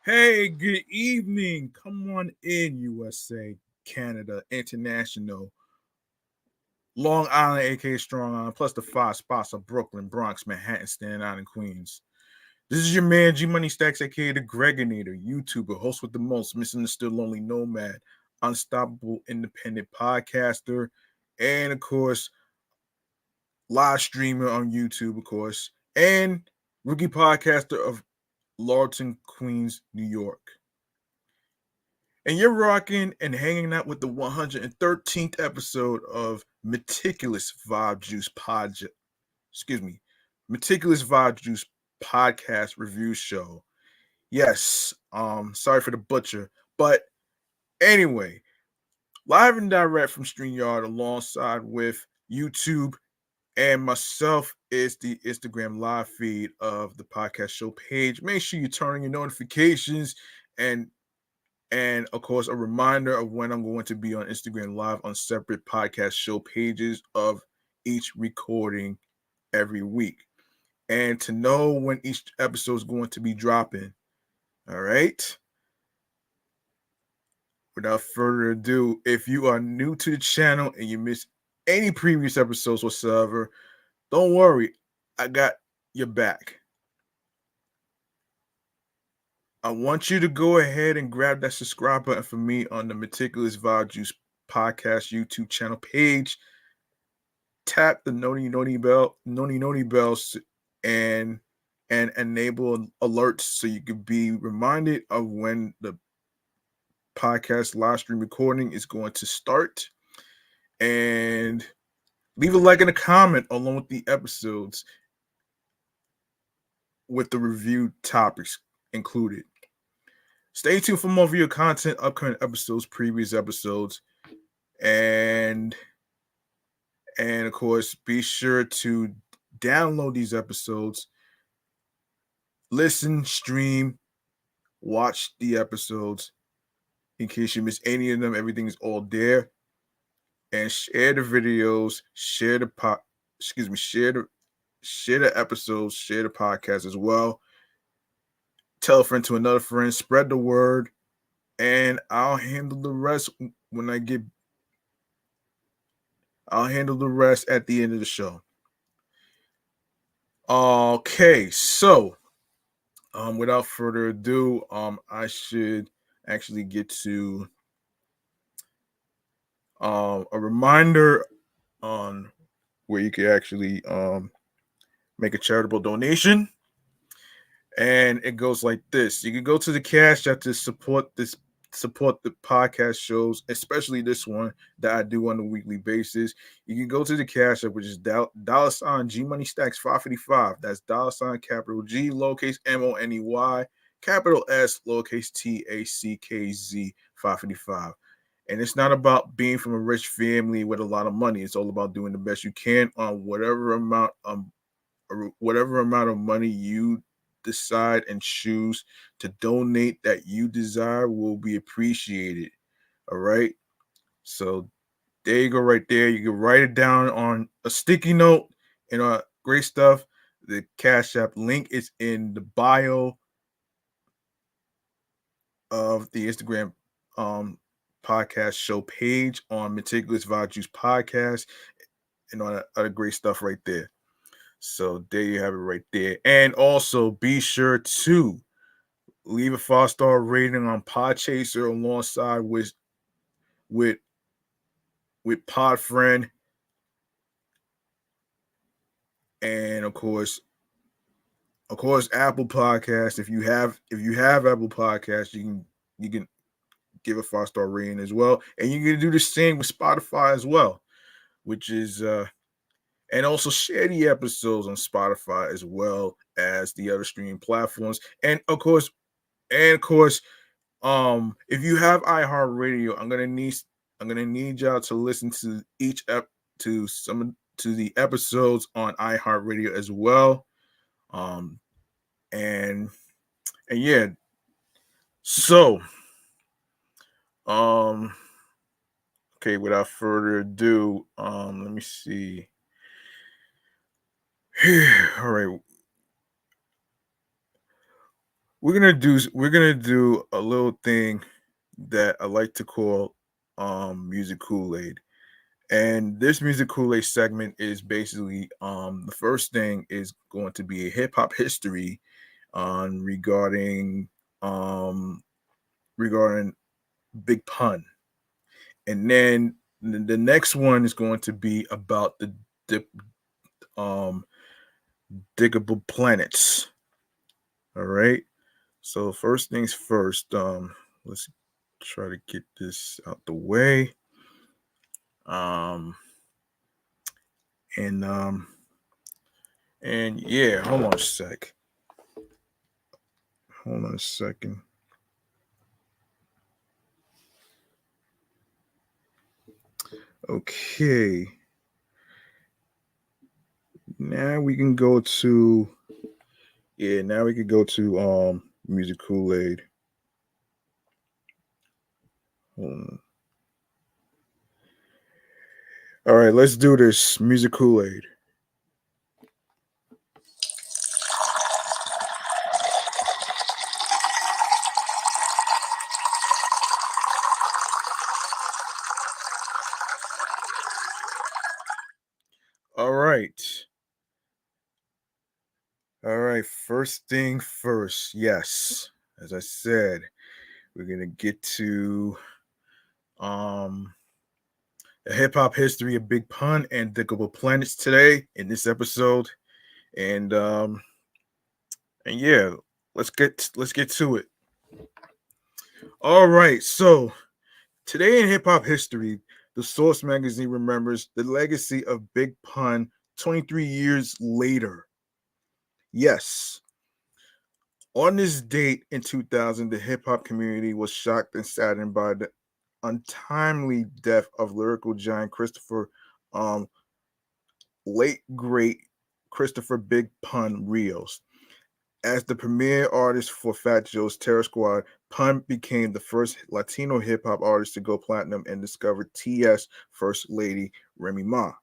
Hey, good evening. Come on in, USA, Canada, International, Long Island, aka Strong Island, plus the five spots of Brooklyn, Bronx, Manhattan, Staten Island, Queens. This is your man, G Money Stacks, aka the Gregonator, YouTuber, host with the most, misunderstood lonely nomad, unstoppable independent podcaster, and of course, live streamer on YouTube, of course, and rookie podcaster of Lawton, Queens, New York. And you're rocking and hanging out with the 113th episode of Meticulous Vibe Juice excuse me, Meticulous Vibe Juice podcast review show. Yes, sorry for the butcher, but anyway, live and direct from StreamYard alongside with YouTube and myself is the Instagram live feed of the podcast show page. Make sure you turn on your notifications and of course a reminder of when I'm going to be on Instagram live on separate podcast show pages of each recording every week and to know when each episode is going to be dropping. All right, without further ado, if you are new to the channel and you missed any previous episodes whatsoever, don't worry, I got your back. I want you to go ahead and grab that subscribe button for me on the Meticulous Vibe Juice podcast YouTube channel page. Tap the noni bells, and enable alerts so you can be reminded of when the podcast live stream recording is going to start. And leave a like and a comment along with the episodes with the review topics included. Stay tuned for more video content, upcoming episodes, previous episodes, and of course, be sure to download these episodes, listen, stream, watch the episodes in case you miss any of them. Everything's all there, and share the videos, share the episodes, share the podcast as well. Tell a friend to another friend, spread the word, and when I get I'll handle the rest at the end of the show. Okay, so without further ado, I should actually get to a reminder on where you can actually make a charitable donation. And it goes like this. You can go to the Cash App to support the podcast shows, especially this one that I do on a weekly basis. You can go to the Cash App, which is dollar sign G Money Stacks 555. That's dollar sign capital G lowercase MONEY capital S lowercase TACKZ 555. And it's not about being from a rich family with a lot of money. It's all about doing the best you can on whatever amount of money you decide and choose to donate that you desire will be appreciated. All right. So there you go, right there. You can write it down on a sticky note and great stuff. The Cash App link is in the bio of the Instagram podcast show page on Meticulous Vibe Juice Podcast and all that other great stuff right there. So there you have it right there. And also be sure to leave a 5-star rating on Podchaser alongside with Podfriend, and of course Apple Podcast. If you have Apple Podcasts, you can give a 5-star rating as well, and you can do the same with Spotify as well, which is and also share the episodes on Spotify as well as the other streaming platforms, and of course, if you have iHeartRadio, I'm gonna need y'all to listen to to the episodes on iHeartRadio as well. Um, and yeah, so um, okay, without further ado, let me see. All right, we're gonna do a little thing that I like to call music Kool-Aid. And this music Kool-Aid segment is basically the first thing is going to be a hip hop history on um regarding Big Pun. And then the next one is going to be about the di- um diggable planets. All right. So first things first, let's try to get this out the way. Um and yeah, hold on a sec. Hold on a second. Okay. Now we can go to now we can go to Music Kool-Aid. Hold on. All right, let's do this. Music Kool-Aid. All right. All right, first thing first. Yes. As I said, we're gonna get to um the hip hop history of Big Pun and Diggable Planets today in this episode. And yeah, let's get to it. All right, so today in hip hop history, the Source magazine remembers the legacy of Big Pun 23 years later. Yes, on this date in 2000, the hip hop community was shocked and saddened by the untimely death of lyrical giant Christopher, um, late great Christopher Big Pun Rios. As the premier artist for Fat Joe's Terror Squad, Pun became the first Latino hip hop artist to go platinum and discovered TS First Lady Remy Ma.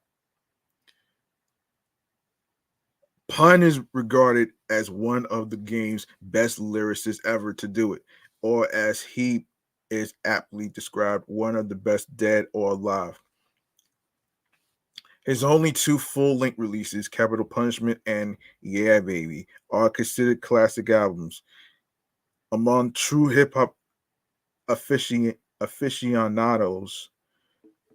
Pun is regarded as one of the game's best lyricists ever to do it, or as he is aptly described, one of the best dead or alive. His only two full length releases, Capital Punishment and Yeah Baby, are considered classic albums. Among true hip hop aficionados,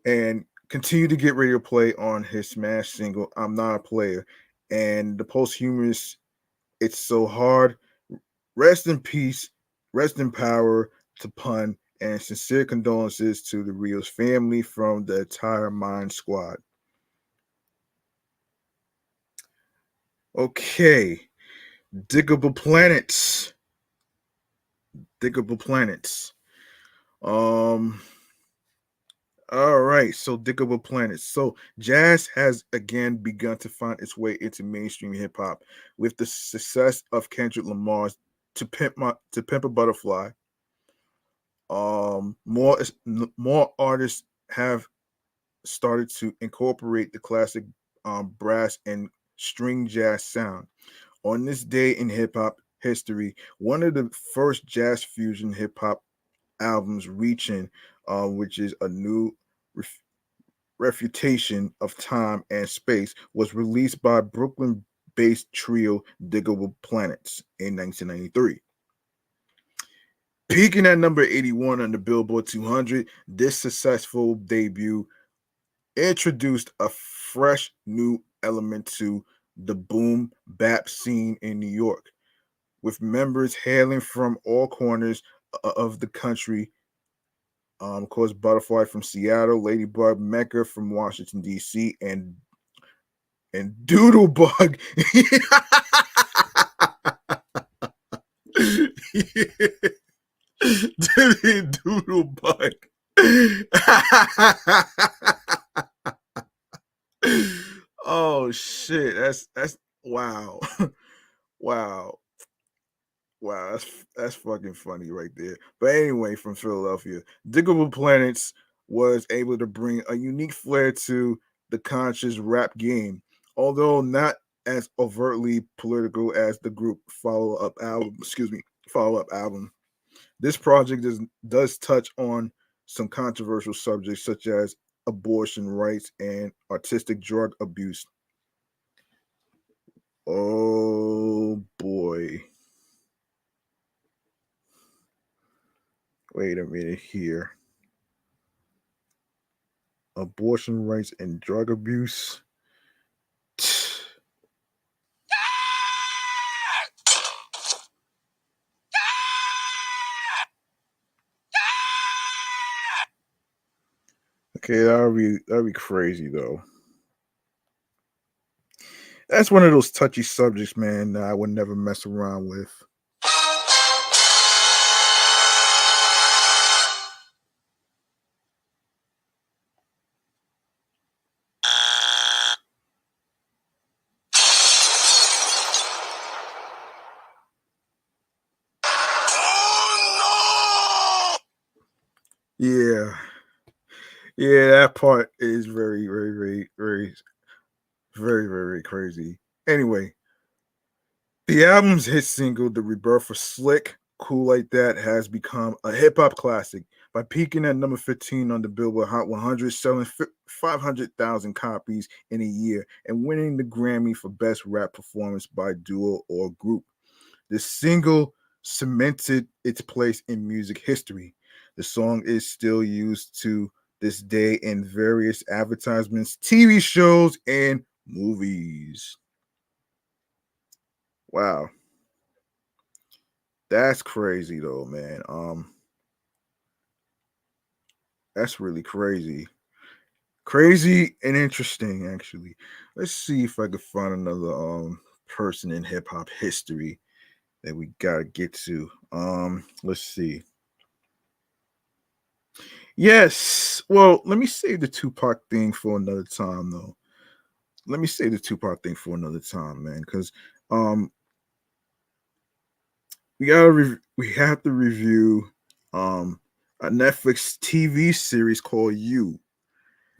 and continue to get radio play on his smash single, I'm Not a Player, and the posthumous It's So Hard. Rest in peace, rest in power to Pun, and sincere condolences to the Rios family from the entire Mind Squad. Okay, Diggable Planets. Diggable Planets. Um, all right, so Diggable Planets. So jazz has again begun to find its way into mainstream hip hop with the success of Kendrick Lamar's To Pimp a Butterfly. More artists have started to incorporate the classic brass and string jazz sound. On this day in hip hop history, one of the first jazz fusion hip hop albums reaching, which is a new ref- refutation of time and space, was released by Brooklyn based trio Diggable Planets in 1993. Peaking at number 81 on the Billboard 200, this successful debut introduced a fresh new element to the boom bap scene in New York, with members hailing from all corners of the country. Of course, Butterfly from Seattle, Ladybug Mecca from Washington D.C., and Doodlebug. Doodlebug. Oh shit! That's wow, wow. Wow, that's fucking funny right there. But anyway, from Philadelphia, Diggable Planets was able to bring a unique flair to the conscious rap game, although not as overtly political as the group follow-up album. Excuse me. follow-up album. This project does touch on some controversial subjects such as abortion rights and artistic drug abuse. Oh boy. Wait a minute here. Abortion rights and drug abuse. Okay, that'd be crazy though. That's one of those touchy subjects, man, that I would never mess around with. Yeah. Yeah, that part is very, very, very, very, very, very crazy. Anyway, the album's hit single, The Rebirth of Slick, Cool Like That, has become a hip hop classic by peaking at number 15 on the Billboard Hot 100, selling 500,000 copies in a year, and winning the Grammy for Best Rap Performance by Duo or Group. The single cemented its place in music history. The song is still used to this day in various advertisements, TV shows, and movies. Wow. That's crazy though, man. That's really crazy. Crazy and interesting, actually. Let's see if I could find another person in hip hop history that we gotta get to. Let's see. Yes. Well, let me save the Tupac thing for another time, though. Let me save the Tupac thing for another time, man, because um we have to review um a Netflix TV series called You,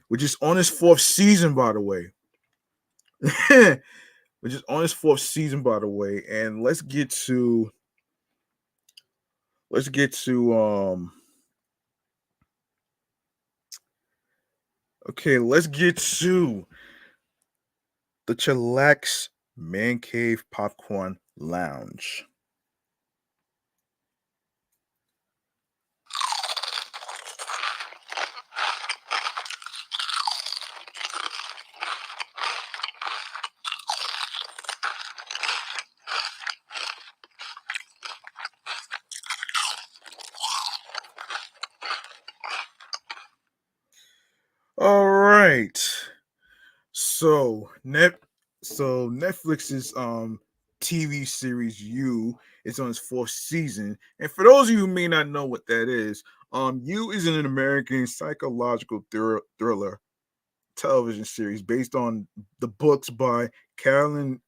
which is on its fourth season, by the way. Which is on its fourth season, by the way. And let's get to okay, let's get to the Chillax Man Cave Popcorn Lounge. All right. So net so Netflix's TV series You is on its fourth season. And for those of you who may not know what that is, You is an American psychological thriller television series based on the books by Carolyn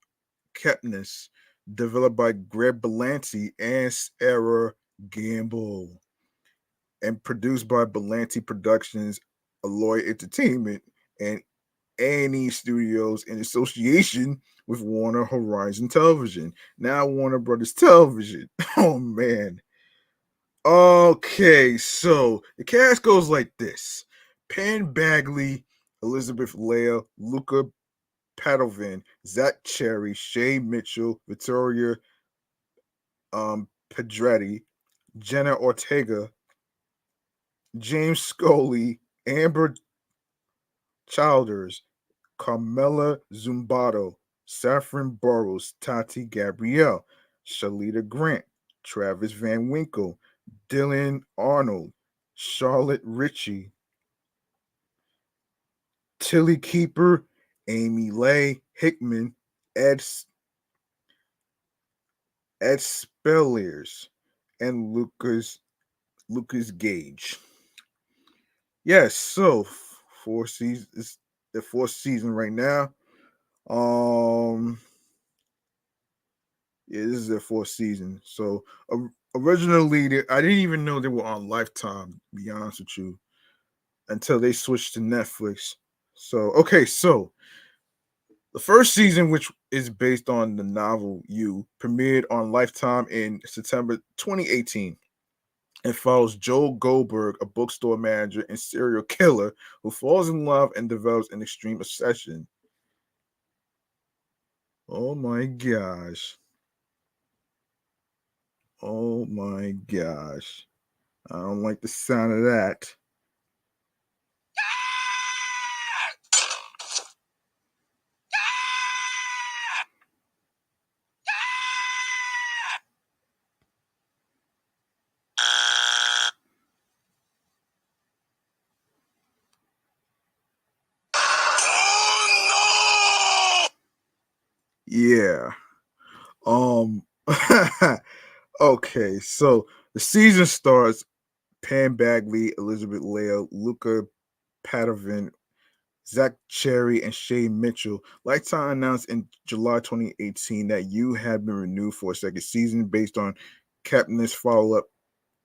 Kepnes, developed by Greg Berlanti and Sarah Gamble, and produced by Berlanti Productions, Alloy Entertainment, and A&E Studios in association with Warner Horizon Television, now Warner Brothers Television. Oh man. Okay, so the cast goes like this: Pan Bagley, Elizabeth Leah, Luca Padovin, Zach Cherry, Shay Mitchell, Victoria Pedretti, Jenna Ortega, James Scully, Amber Childers, Carmela Zumbato, Saffron Burrows, Tati Gabrielle, Shalita Grant, Travis Van Winkle, Dylan Arnold, Charlotte Ritchie, Tilly Keeper, Amy Lay Hickman, Ed, Ed Spelliers, and Lucas Gage. Yes, so four seasons, the fourth season right now. Um, yeah, this is their fourth season. So originally, I didn't even know they were on Lifetime. To be honest with you, until they switched to Netflix. So okay, so The first season, which is based on the novel You, premiered on Lifetime in September 2018 and follows Joel Goldberg, a bookstore manager and serial killer who falls in love and develops an extreme obsession. Oh my gosh. Oh my gosh. I don't like the sound of that. Yeah. Um okay, so the season stars Pam Bagley, Elizabeth Leo, Luca Padovan, Zach Cherry, and Shay Mitchell. Lifetime announced in July 2018 that You had been renewed for a second season based on Kaplan's follow-up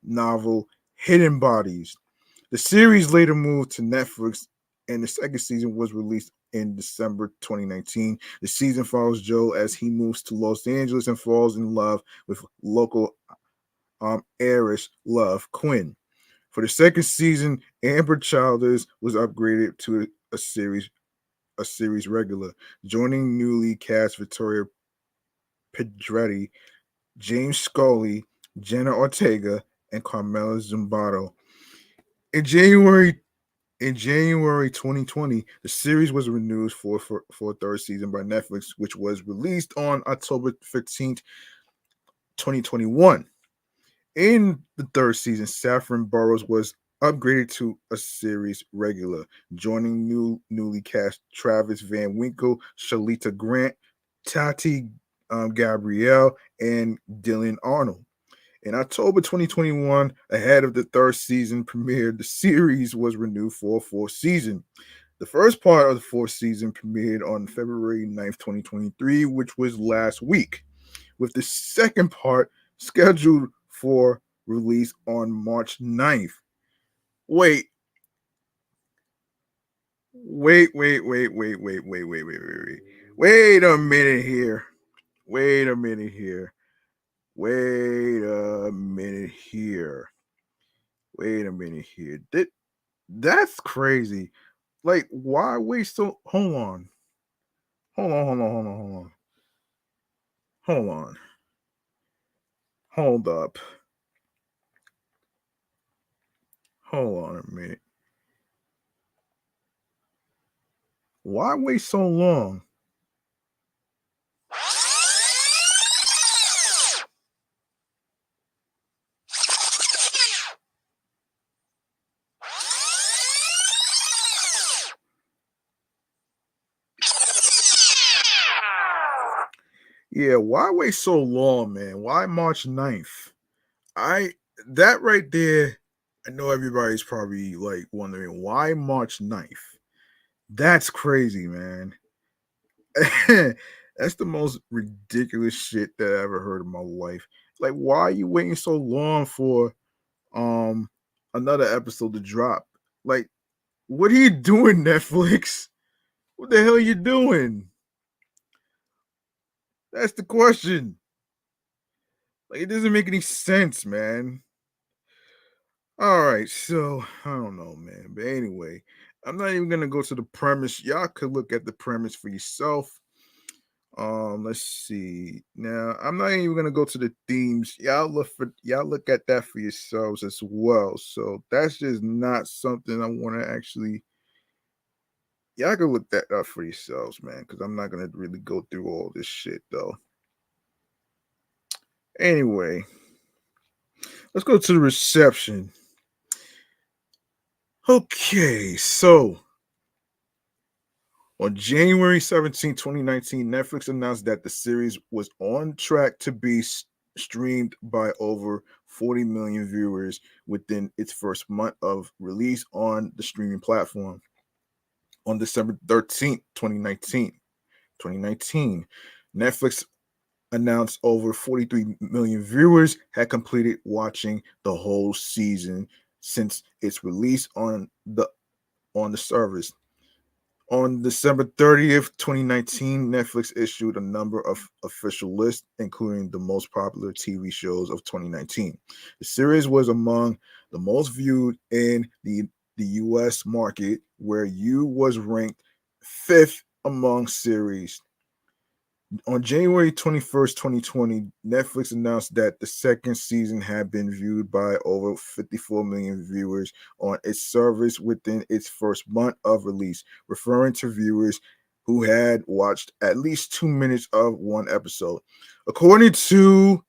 novel Hidden Bodies. The series later moved to Netflix, and the second season was released in December 2019. The season follows Joe as he moves to Los Angeles and falls in love with local heiress Love Quinn. For the second season, Amber Childers was upgraded to a series regular, joining newly cast Victoria Pedretti, James Scully, Jenna Ortega, and Carmela Zumbato. In January In January 2020, the series was renewed for a third season by Netflix, which was released on October 15th, 2021. In the third season, Saffron Burrows was upgraded to a series regular, joining newly cast Travis Van Winkle, Shalita Grant, Tati Gabrielle, and Dylan Arnold. In October 2021, ahead of the third season premiere, the series was renewed for a fourth season. The first part of the fourth season premiered on February 9th, 2023, which was last week, with the second part scheduled for release on March 9th. Wait, wait. Wait a minute here. Wait a minute here. Wait a minute here. Wait a minute here. That's crazy. Like, why wait so? Hold on. Hold on. Hold up. Hold on a minute. Why wait so long? Yeah, why wait so long, man? Why March 9th? I that right there, I know everybody's probably like wondering why March 9th. That's crazy, man. That's the most ridiculous shit that I ever heard in my life. Like, why are you waiting so long for um another episode to drop? Like, what are you doing, Netflix? What the hell are you doing? That's the question. Like, it doesn't make any sense, man. All right, so I don't know, man. But anyway, I'm not even gonna go to the premise. Y'all could look at the premise for yourself. Let's see. Now, I'm not even gonna go to the themes. Y'all look at that for yourselves as well. So that's just not something I want to actually. Y'all can look that up for yourselves, man. Because I'm not gonna really go through all this shit though. Anyway, let's go to the reception. Okay, so on January 17, 2019, Netflix announced that the series was on track to be streamed by over 40 million viewers within its first month of release on the streaming platform. On December 13th, 2019, Netflix announced over 43 million viewers had completed watching the whole season since its release on the service. On December 30th, 2019, Netflix issued a number of official lists, including the most popular TV shows of 2019. The series was among the most viewed in the US market, where You was ranked fifth among series. On January 21st, 2020, Netflix announced that the second season had been viewed by over 54 million viewers on its service within its first month of release, referring to viewers who had watched at least 2 minutes of one episode. According to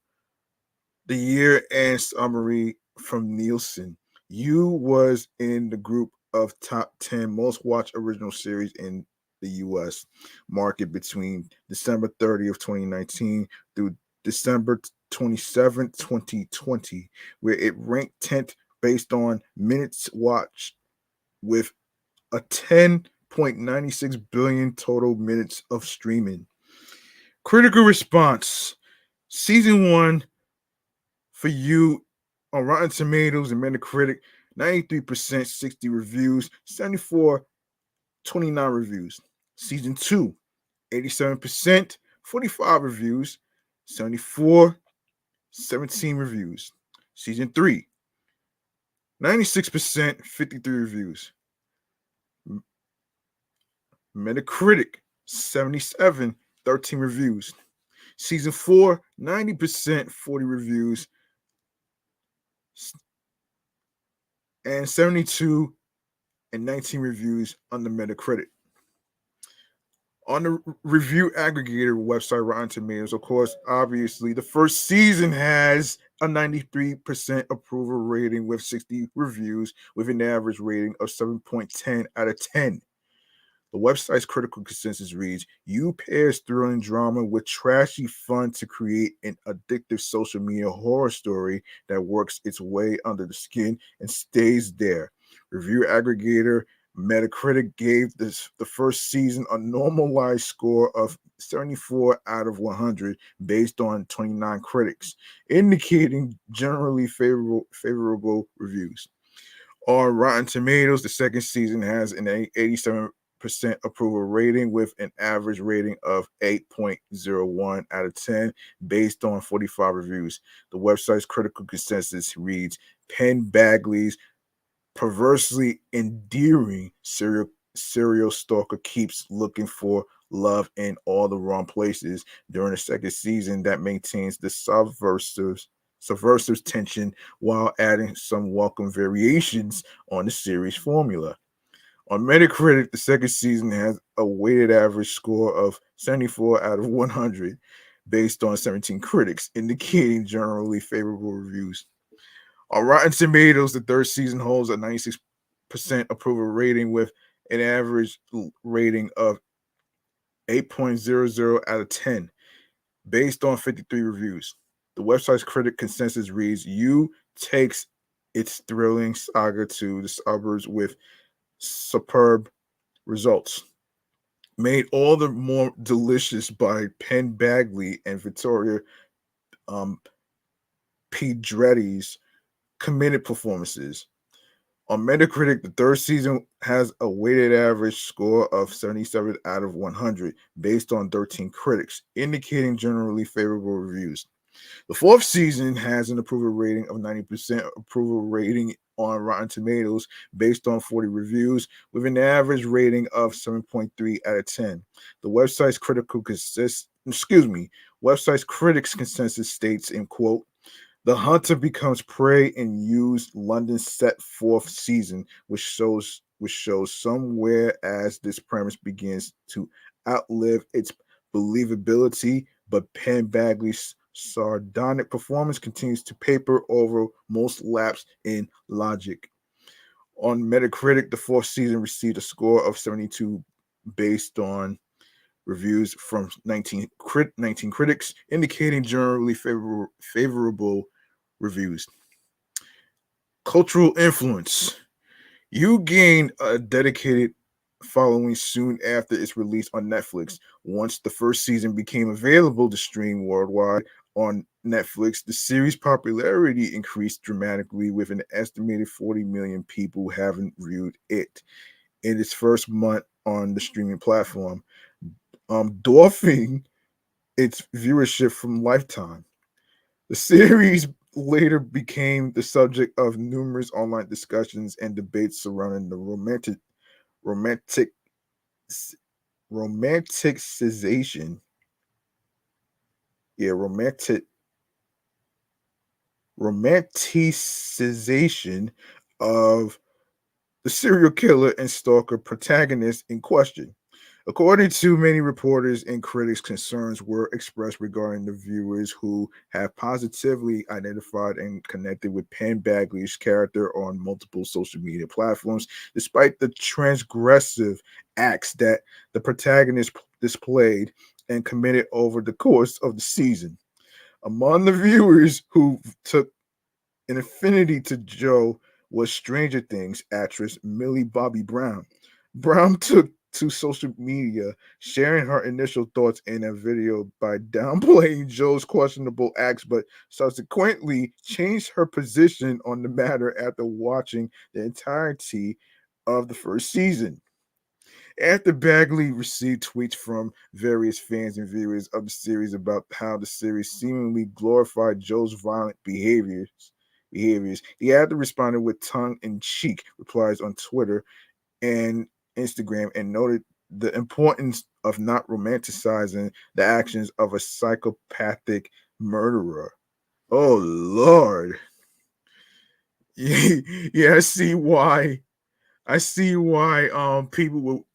the year end summary from Nielsen, You was in the group of top 10 most watched original series in the US market between December 30th, 2019 through December 27th, 2020, where it ranked 10th based on minutes watched with a 10.96 billion total minutes of streaming. Critical response. Season 1 for You on Rotten Tomatoes and Metacritic, 93%, 60 reviews, 74, 29 reviews. Season 2, 87%, 45 reviews, 74, 17 reviews. Season 3, 96%, 53 reviews. Metacritic, 77, 13 reviews. Season 4, 90%, 40 reviews, and 72 and 19 reviews on the Metacritic. On the review aggregator website Rotten Tomatoes, of course, obviously, the first season has a 93% approval rating with 60 reviews, with an average rating of 7.10 out of 10. The website's critical consensus reads, You pairs thrilling drama with trashy fun to create an addictive social media horror story that works its way under the skin and stays there. Review aggregator Metacritic gave the first season a normalized score of 74 out of 100 based on 29 critics, indicating generally favorable reviews. On Rotten Tomatoes, the second season has an 87% approval rating with an average rating of 8.01 out of 10 based on 45 reviews. The website's critical consensus reads, Penn Badgley's perversely endearing serial stalker keeps looking for love in all the wrong places during the second season that maintains the subversive tension while adding some welcome variations on the series formula. On Metacritic, the second season has a weighted average score of 74 out of 100 based on 17 critics, indicating generally favorable reviews. On Rotten Tomatoes, the third season holds a 96% approval rating with an average rating of 8.00 out of 10 based on 53 reviews. The website's critic consensus reads, You takes its thrilling saga to the suburbs with superb results. Made all the more delicious by Penn Badgley and Victoria um, Pedretti's committed performances. On Metacritic, the third season has a weighted average score of 77 out of 100 based on 13 critics, indicating generally favorable reviews. The fourth season has an approval rating of 90% approval rating on Rotten Tomatoes based on 40 reviews with an average rating of 7.3 out of 10. The website's critics consensus states in quote, the hunter becomes prey in Yu's London set fourth season, which shows somewhere as this premise begins to outlive its believability, but Penn Badgley's sardonic performance continues to paper over most laps in logic. On Metacritic, the fourth season received a score of 72 based on reviews from 19 critics, indicating generally favorable reviews. Cultural influence. You gained a dedicated following soon after its release on Netflix. Once the first season became available to stream worldwide on Netflix, the series' popularity increased dramatically, with an estimated 40 million people having viewed it in its first month on the streaming platform, dwarfing its viewership from Lifetime. The series later became the subject of numerous online discussions and debates surrounding the romantic romanticization, yeah, romanticization of the serial killer and stalker protagonist in question. According to many reporters and critics, concerns were expressed regarding the viewers who have positively identified and connected with Penn Bagley's character on multiple social media platforms, despite the transgressive acts that the protagonist displayed and committed over the course of the season. Among the viewers who took an affinity to Joe was Stranger Things actress Millie Bobby Brown. Brown took to social media, sharing her initial thoughts in a video by downplaying Joe's questionable acts, but subsequently changed her position on the matter after watching the entirety of the first season. After Bagley received tweets from various fans and viewers of the series about how the series seemingly glorified Joe's violent behaviors, the actor responded with tongue-in-cheek replies on Twitter and Instagram and noted the importance of not romanticizing the actions of a psychopathic murderer. Oh Lord. Yeah, I see why people will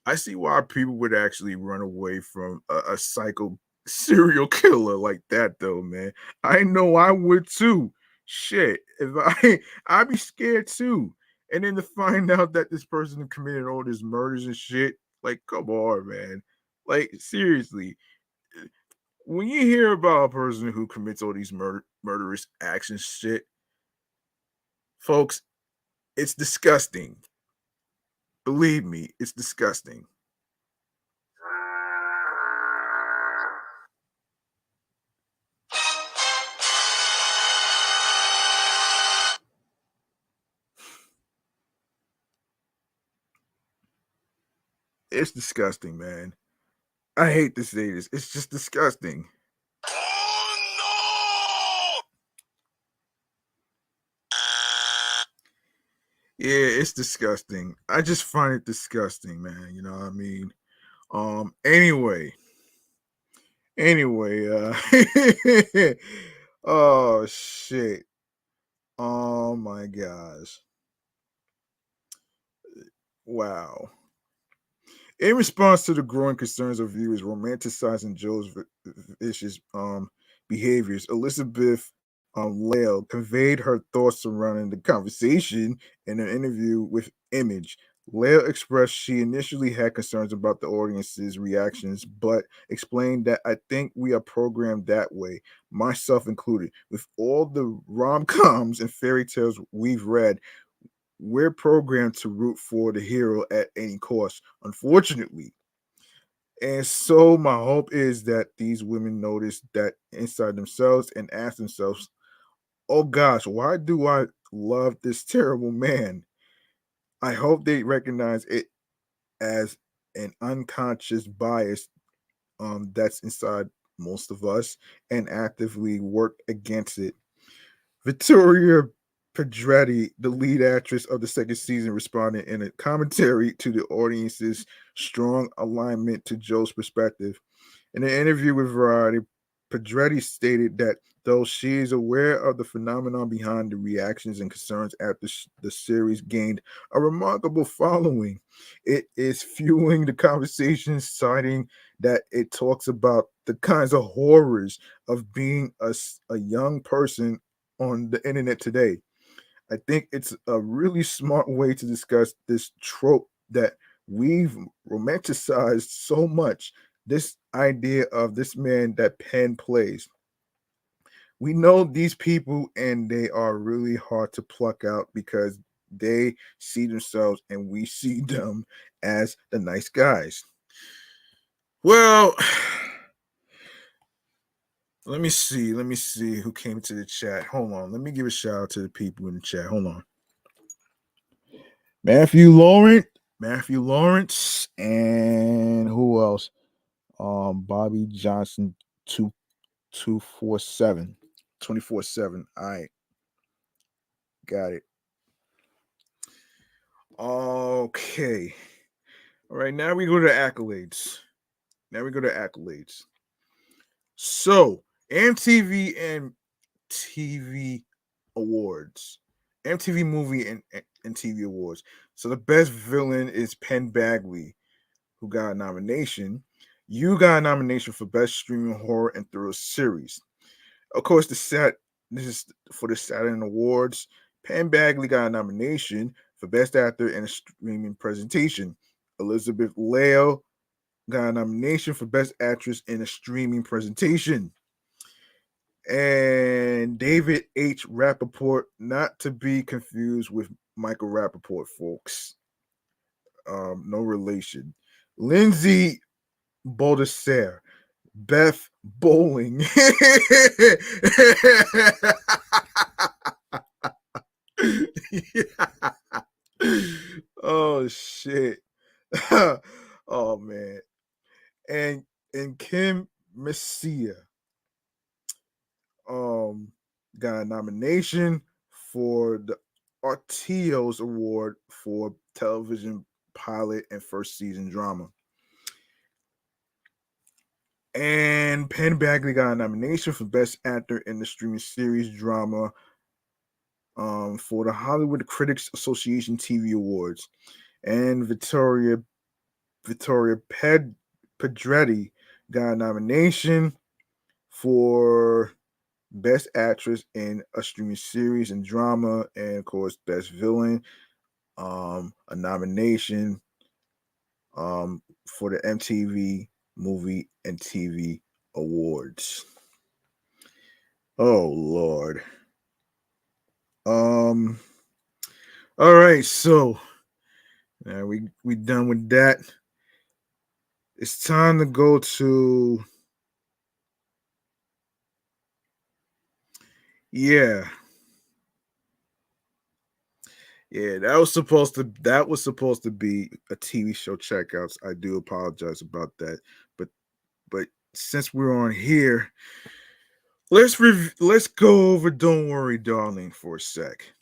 I see why people would actually run away from a psycho serial killer like that, though, man. I know I would too. Shit, if I'd be scared too. And then to find out that this person committed all these murders and shit, like, come on, man. Like, seriously, when you hear about a person who commits all these murderous acts and shit, folks, it's disgusting. Believe me, it's disgusting. It's disgusting, man. I hate to say this. It's just disgusting. Oh no! Yeah, it's disgusting. I just find it disgusting, man. You know what I mean? Anyway. Anyway, oh shit. Oh my gosh. Wow. In response to the growing concerns of viewers romanticizing Joe's vicious behaviors, Elizabeth Lale conveyed her thoughts surrounding the conversation in an interview with Image. Lale expressed she initially had concerns about the audience's reactions, but explained that I think we are programmed that way, myself included. With all the rom coms and fairy tales we've read, we're programmed to root for the hero at any cost, unfortunately. And so my hope is that these women notice that inside themselves and ask themselves, oh gosh, why do I love this terrible man? I hope they recognize it as an unconscious bias that's inside most of us and actively work against it. Vittoria Pedretti, the lead actress of the second season, responded in a commentary to the audience's strong alignment to Joe's perspective. In an interview with Variety, Pedretti stated that though she is aware of the phenomenon behind the reactions and concerns after the series gained a remarkable following, it is fueling the conversation, citing that it talks about the kinds of horrors of being a young person on the internet today. I think it's a really smart way to discuss this trope that we've romanticized so much. This idea of this man that Penn plays. We know these people and they are really hard to pluck out because they see themselves and we see them as the nice guys. Well, let me see. Let me see who came to the chat. Hold on. Let me give a shout out to the people in the chat. Hold on. Matthew Laurent, Matthew Lawrence, and who else? Bobby Johnson, 247, 24/7. All right, got it. Okay. All right, now we go to accolades. Now we go to accolades. So, MTV and TV awards. MTV movie and TV awards. So the best villain is Penn Bagley, who got a nomination. You got a nomination for best streaming horror and thriller series. Of course, this is for the Saturn Awards. Penn Bagley got a nomination for best actor in a streaming presentation. Elizabeth Leo got a nomination for best actress in a streaming presentation. And David H. Rappaport, not to be confused with Michael Rappaport, folks. No relation. Lindsay Baldassare, Beth Bowling. Oh shit. Oh man. And Kim Messia um got a nomination for the Artios Award for television pilot and first season drama. And Penn Bagley got a nomination for best actor in the streaming series drama for the Hollywood Critics Association TV Awards. And Vittoria Pedretti got a nomination for Best Actress in a Streaming Series and Drama, and of course, Best Villain. A nomination for the MTV Movie and TV Awards. Oh Lord. Um. All right, so we done with that. It's time to go to yeah. Yeah, that was supposed to be a TV show checkouts. I do apologize about that. But but since we're on here, let's go over Don't Worry Darling for a sec.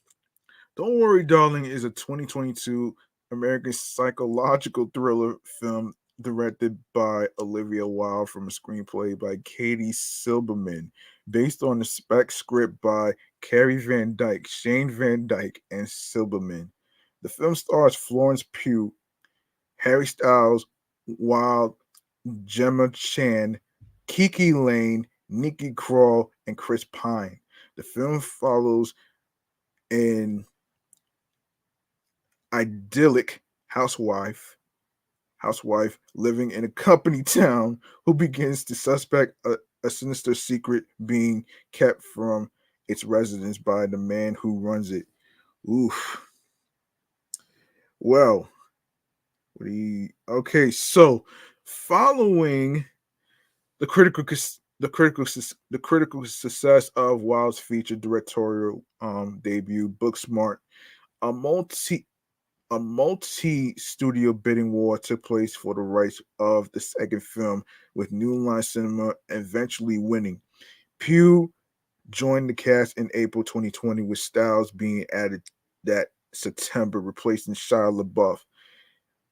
Don't Worry Darling is a 2022 American psychological thriller film directed by Olivia Wilde from a screenplay by Katie Silberman, based on the spec script by Carrie Van Dyke, Shane Van Dyke, and Silberman. The film stars Florence Pugh, Harry Styles, Wilde, Gemma Chan, Kiki Lane, Nikki Kroll, and Chris Pine. The film follows an idyllic housewife living in a company town who begins to suspect a sinister secret being kept from its residents by the man who runs it. Oof. Well, okay, so following the critical success of Wilde's feature directorial debut, Booksmart, a multi studio bidding war took place for the rights of the second film, with New Line Cinema eventually winning. Pugh joined the cast in April 2020, with Styles being added that September, replacing Shia LaBeouf.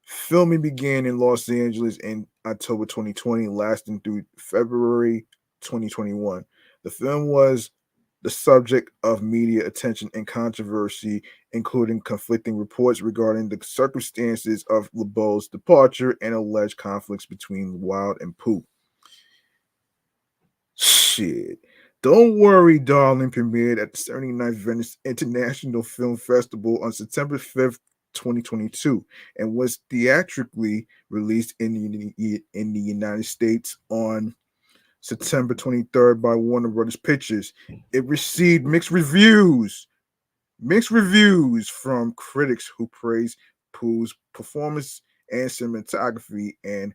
Filming began in Los Angeles in October 2020, lasting through February 2021. The film was the subject of media attention and controversy, including conflicting reports regarding the circumstances of LeBeau's departure and alleged conflicts between Wilde and Pugh. Shit. Don't Worry, Darling premiered at the 79th Venice International Film Festival on September 5th, 2022, and was theatrically released in the United States on September 23rd by Warner Brothers Pictures. It received mixed reviews from critics who praised Pooh's performance and cinematography and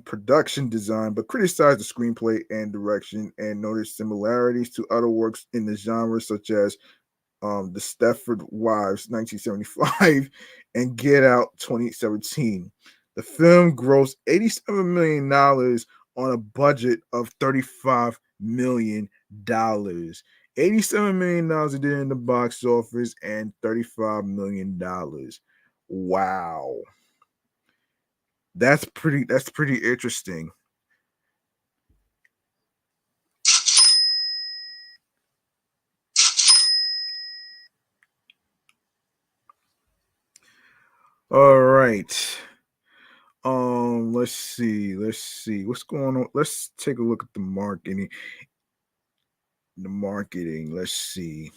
production design, but criticized the screenplay and direction and noted similarities to other works in the genre, such as The Stepford Wives 1975, and Get Out 2017. The film grossed $87 million on a budget of $35 million. $87 million it did in the box office and $35 million. Wow. That's pretty interesting. All right. Let's see what's going on. Let's take a look at the marketing. Let's see.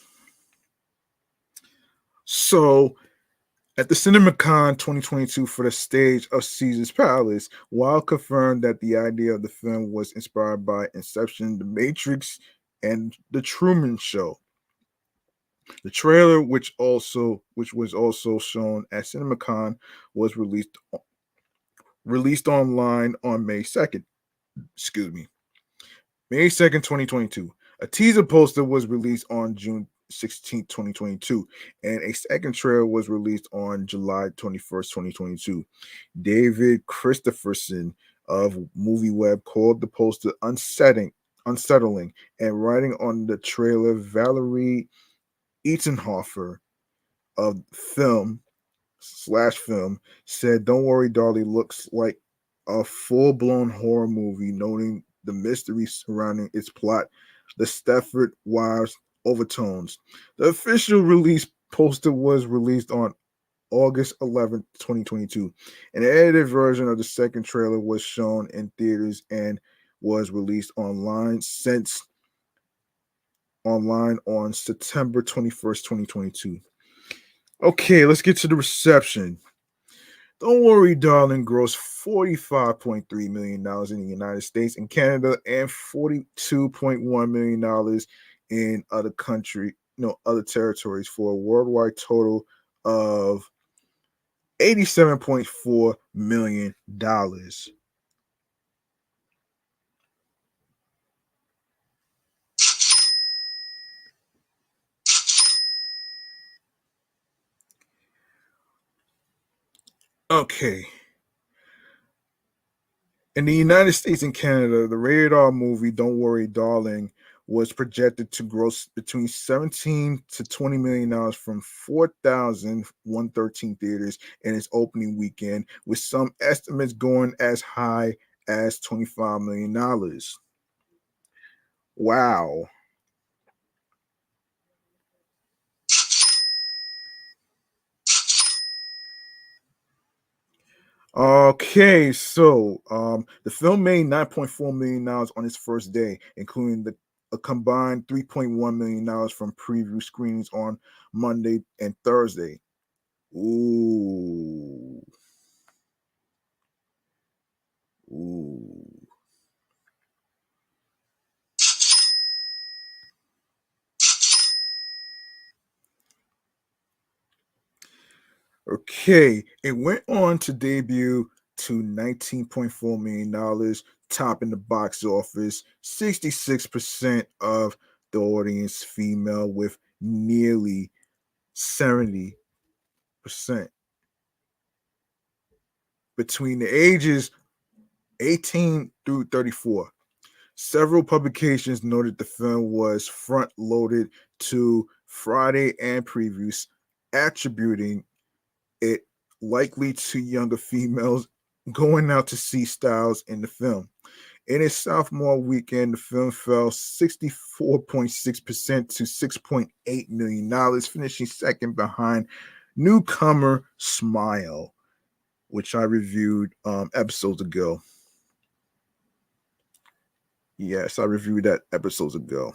So at the CinemaCon 2022 for the stage of Caesar's Palace, Wilde confirmed that the idea of the film was inspired by Inception, The Matrix, and The Truman Show. The trailer, which was also shown at CinemaCon, was released online on May 2nd. Excuse me. May 2nd, 2022. A teaser poster was released on June 16th, 2022, and a second trailer was released on July 21st, 2022. David Christopherson of MovieWeb called the poster unsettling, and writing on the trailer, Valerie Eatonhofer of film said, "Don't worry, Dolly looks like a full-blown horror movie," noting the mystery surrounding its plot, the Stepford Wives overtones. The official release poster was released on August 11th, 2022. An edited version of the second trailer was shown in theaters and was released online on September 21st, 2022. Okay, let's get to the reception. Don't Worry, Darling grossed $45.3 million in the United States and Canada, and $42.1 million in other territories, for a worldwide total of $87.4 million. Okay. In the United States and Canada, the rated R movie Don't Worry, Darling was projected to gross between 17 to $20 million from 4,113 theaters in its opening weekend, with some estimates going as high as $25 million. Wow. Okay, so the film made $9.4 million on its first day, including a combined $3.1 million from preview screenings on Monday and Thursday. Ooh, ooh. Okay, it went on to debut to $19.4 million, topping the box office. 66% of the audience female, with nearly 70% between the ages 18 through 34. Several publications noted the film was front loaded to Friday and previews, attributing it likely to younger females going out to see Styles in the film. In its sophomore weekend, the film fell 64.6% to $6.8 million, finishing second behind newcomer Smile, which I reviewed episodes ago. Yes, I reviewed that episodes ago.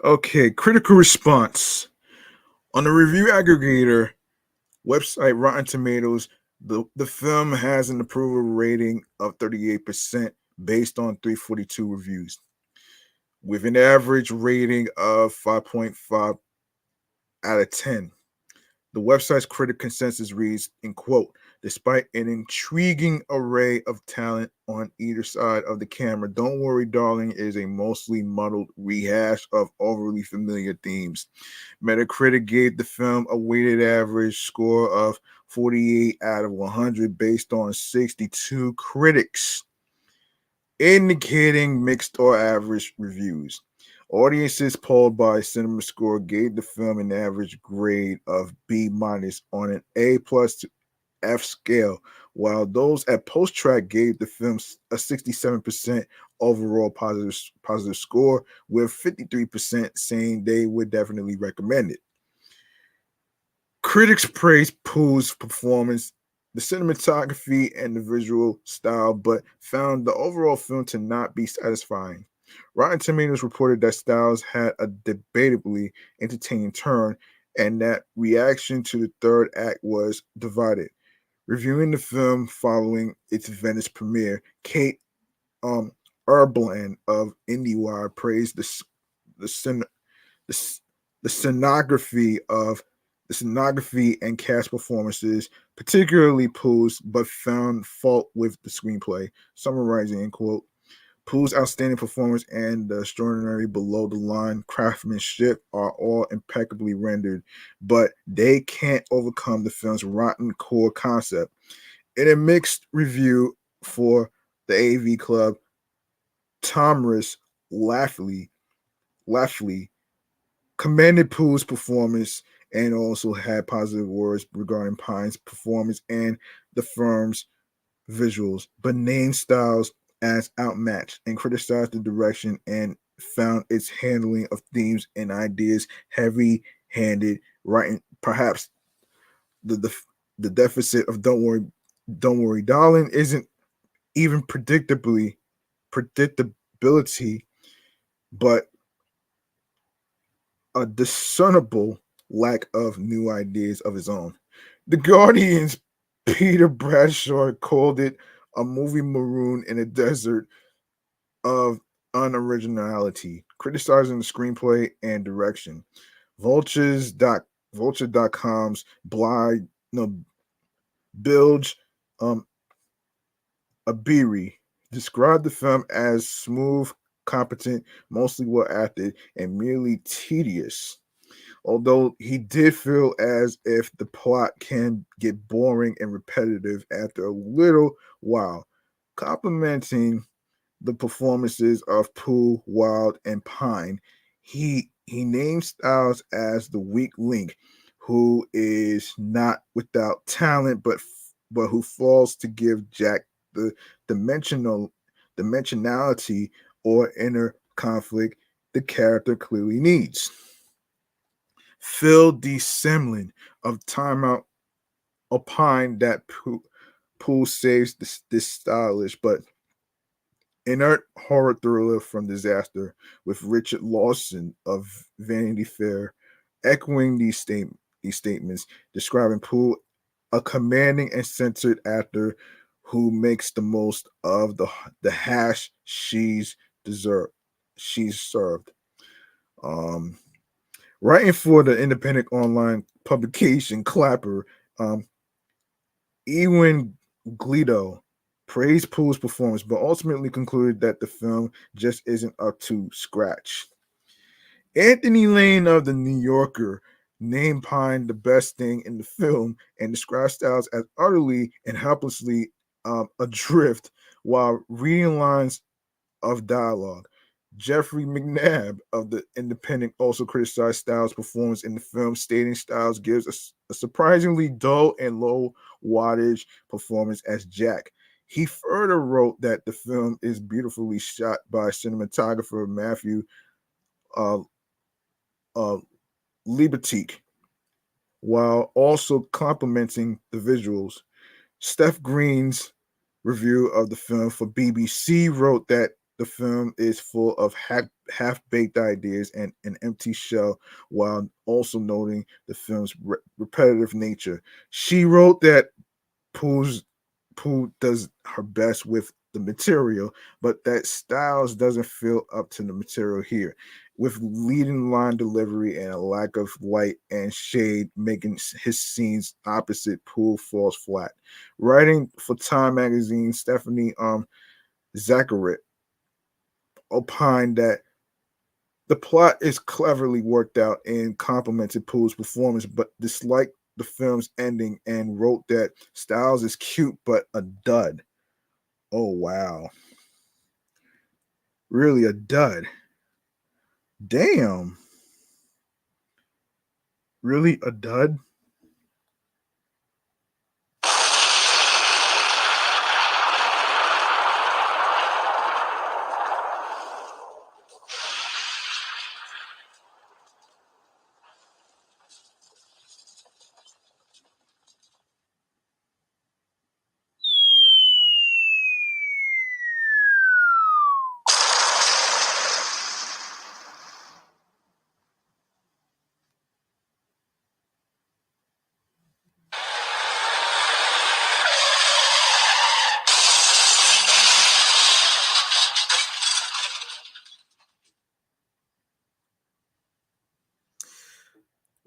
Okay, critical response. On the review aggregator website Rotten Tomatoes, the film has an approval rating of 38% based on 342 reviews, with an average rating of 5.5 out of 10. The website's critic consensus reads, in quote, Despite an intriguing array of talent on either side of the camera, Don't Worry Darling is a mostly muddled rehash of overly familiar themes. Metacritic gave the film a weighted average score of 48 out of 100 based on 62 critics, indicating mixed or average reviews. Audiences polled by CinemaScore gave the film an average grade of B minus on an A plus to F scale, while those at Post Track gave the film a 67% overall positive score, with 53% saying they would definitely recommend it. Critics praised Pooh's performance, the cinematography, and the visual style, but found the overall film to not be satisfying. Rotten Tomatoes reported that Styles had a debatably entertaining turn and that reaction to the third act was divided. Reviewing the film following its Venice premiere, Kate um, Erbland of IndieWire praised the the, the scenography of the scenography and cast performances, particularly Pooh's, but found fault with the screenplay. Summarizing in quote, Pooh's outstanding performance and the extraordinary below the line craftsmanship are all impeccably rendered, but they can't overcome the film's rotten core concept. In a mixed review for the AV Club, Thomas Laughley, Laughley commended Pooh's performance and also had positive words regarding Pine's performance and the firm's visuals, but named Styles as outmatched and criticized the direction and found its handling of themes and ideas heavy-handed, writing perhaps the the, the deficit of Don't Worry Darling isn't even predictability, but a discernible lack of new ideas of his own. The Guardian's Peter Bradshaw called it a movie marooned in a desert of unoriginality, criticizing the screenplay and direction. Vultures dot Vulture.com's blind no Bilge um Abiri described the film as smooth, competent, mostly well acted, and merely tedious. Although he did feel as if the plot can get boring and repetitive after a little while, complimenting the performances of Pooh, Wild, and Pine. He named Styles as the weak link, who is not without talent, but who falls to give Jack the dimensional dimensionality or inner conflict the character clearly needs. Phil D. Semlin of Time Out opined that Pooh saves this stylish but inert horror thriller from disaster, with Richard Lawson of Vanity Fair echoing these statements, describing Pooh a commanding and censored actor who makes the most of the hash she's served. Um, Writing for the independent online publication Clapper, um, Ewan Glido praised Pooh's performance, but ultimately concluded that the film just isn't up to scratch. Anthony Lane of The New Yorker named Pine the best thing in the film and described Styles as utterly and helplessly adrift while reading lines of dialogue. Jeffrey McNabb of The Independent also criticized Styles' performance in the film, stating Styles gives a surprisingly dull and low wattage performance as Jack. He further wrote that the film is beautifully shot by cinematographer Matthew uh, uh, Libatique, while also complimenting the visuals. Steph Green's review of the film for BBC wrote that the film is full of half baked ideas and an empty shell, while also noting the film's repetitive nature. She wrote that Pooh's, Pooh does her best with the material, but that Styles doesn't feel up to the material here. with leading line delivery and a lack of light and shade, making his scenes opposite Poole falls flat. Writing for Time magazine, Stephanie Zacharit opined that the plot is cleverly worked out and complimented Poole's performance, but disliked the film's ending and wrote that Styles is cute but a dud. Oh wow. Really a dud. Damn. Really a dud?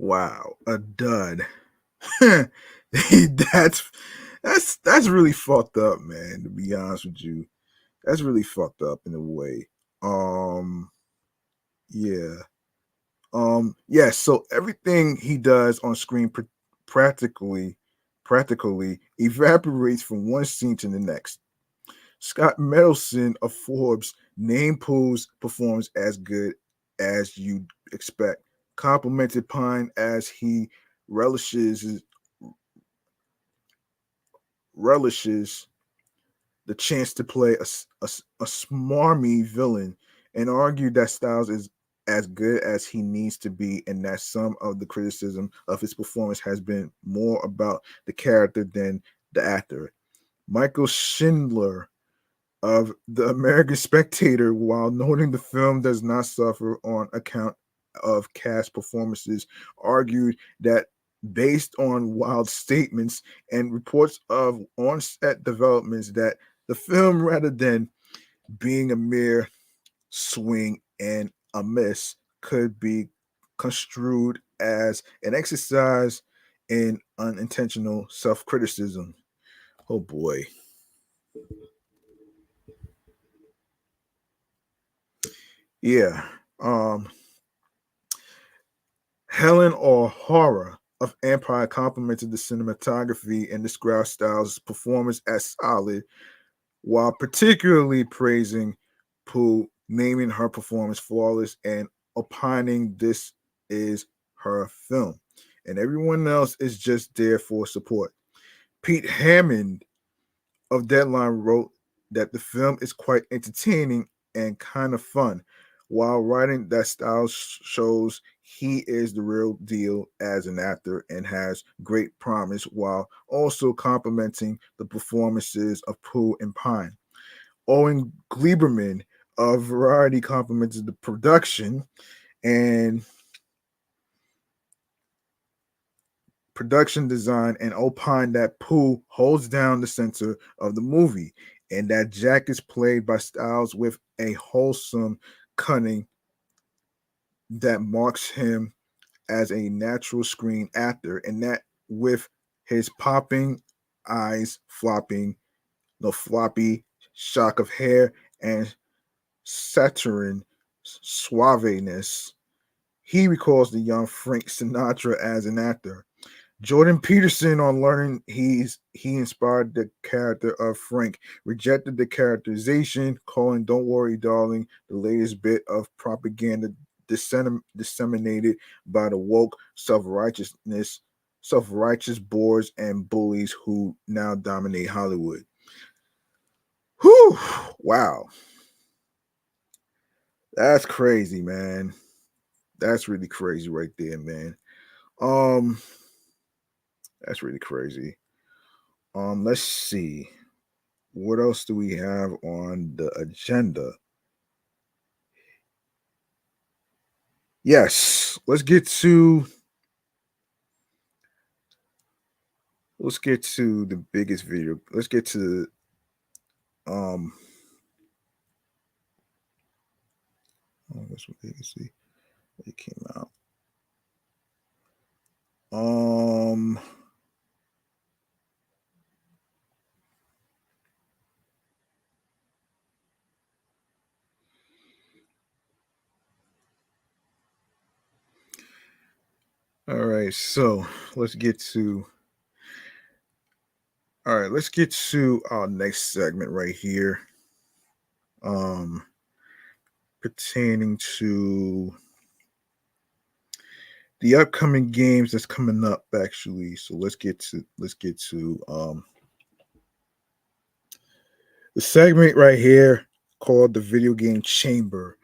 Wow, a dud. that's that's really fucked up, man, to be honest with you. That's really fucked up in a way. Yeah. Yeah, so everything he does on screen practically practically evaporates from one scene to the next. Scott Mendelson of Forbes named Poole's performance as good as you'd expect, complimented Pine as he relishes relishes the chance to play a smarmy villain, and argued that Styles is as good as he needs to be, and that some of the criticism of his performance has been more about the character than the actor. Michael Schindler of the American Spectator, while noting the film does not suffer on account of cast performances, argued that based on wild statements and reports of on-set developments that the film, rather than being a mere swing and a miss, could be construed as an exercise in unintentional self-criticism. Oh boy. Yeah. Um Helen O'Hara of Empire complimented the cinematography and described Styles' performance as solid, while particularly praising Pooh, naming her performance flawless and opining this is her film. And everyone else is just there for support. Pete Hammond of Deadline wrote that the film is quite entertaining and kind of fun, while writing that Styles shows he is the real deal as an actor and has great promise, while also complimenting the performances of Pooh and Pine. Owen Gleiberman of Variety complimented the production design and opined that Pooh holds down the center of the movie, and that Jack is played by Styles with a wholesome cunning that marks him as a natural screen actor, and that with his popping eyes, floppy shock of hair, and saturn suaveness, he recalls the young Frank Sinatra as an actor. Jordan Peterson, on learning he inspired the character of Frank, rejected the characterization, calling "Don't Worry, Darling" the latest bit of propaganda disseminated by the woke self-righteous boards and bullies who now dominate Hollywood. Whew! Wow, that's crazy, man. That's really crazy right there, man. Um, that's really crazy. Let's see. What else do we have on the agenda? Yes, let's get to the biggest video. Let's get to um oh, that's what they can see. It came out. Um. All right, so let's get to. All right, let's get to our next segment right here. Um, Pertaining to the upcoming games that's coming up, actually. So let's get to the segment right here called the Video Game Chamber,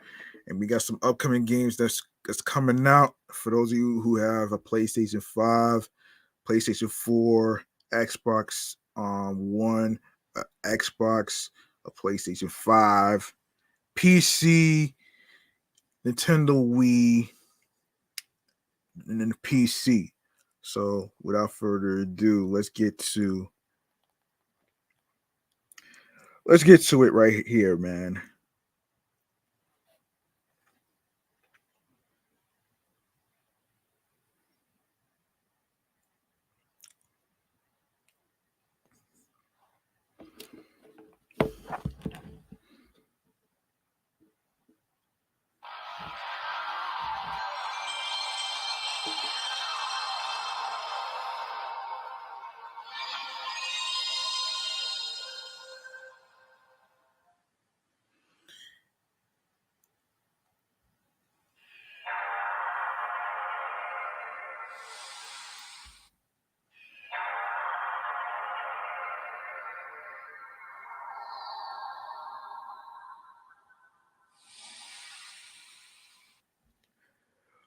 and we got some upcoming games that's coming out for those of you who have a PlayStation 5, PlayStation 4, Xbox One, Xbox, a PlayStation 5, PC, Nintendo Wii, and then the PC. So without further ado, let's get to it right here, man.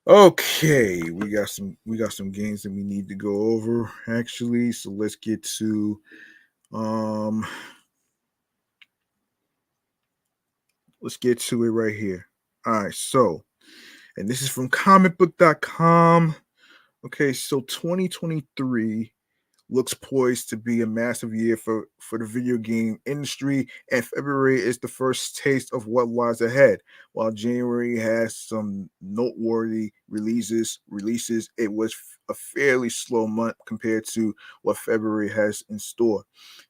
Okay, we got some games that we need to go over actually. So um let's get to it right here. All right, so and this is from comicbook.com. Okay, so 2023 looks poised to be a massive year for the video game industry, and February is the first taste of what lies ahead. While January has some noteworthy releases, it was a fairly slow month compared to what February has in store.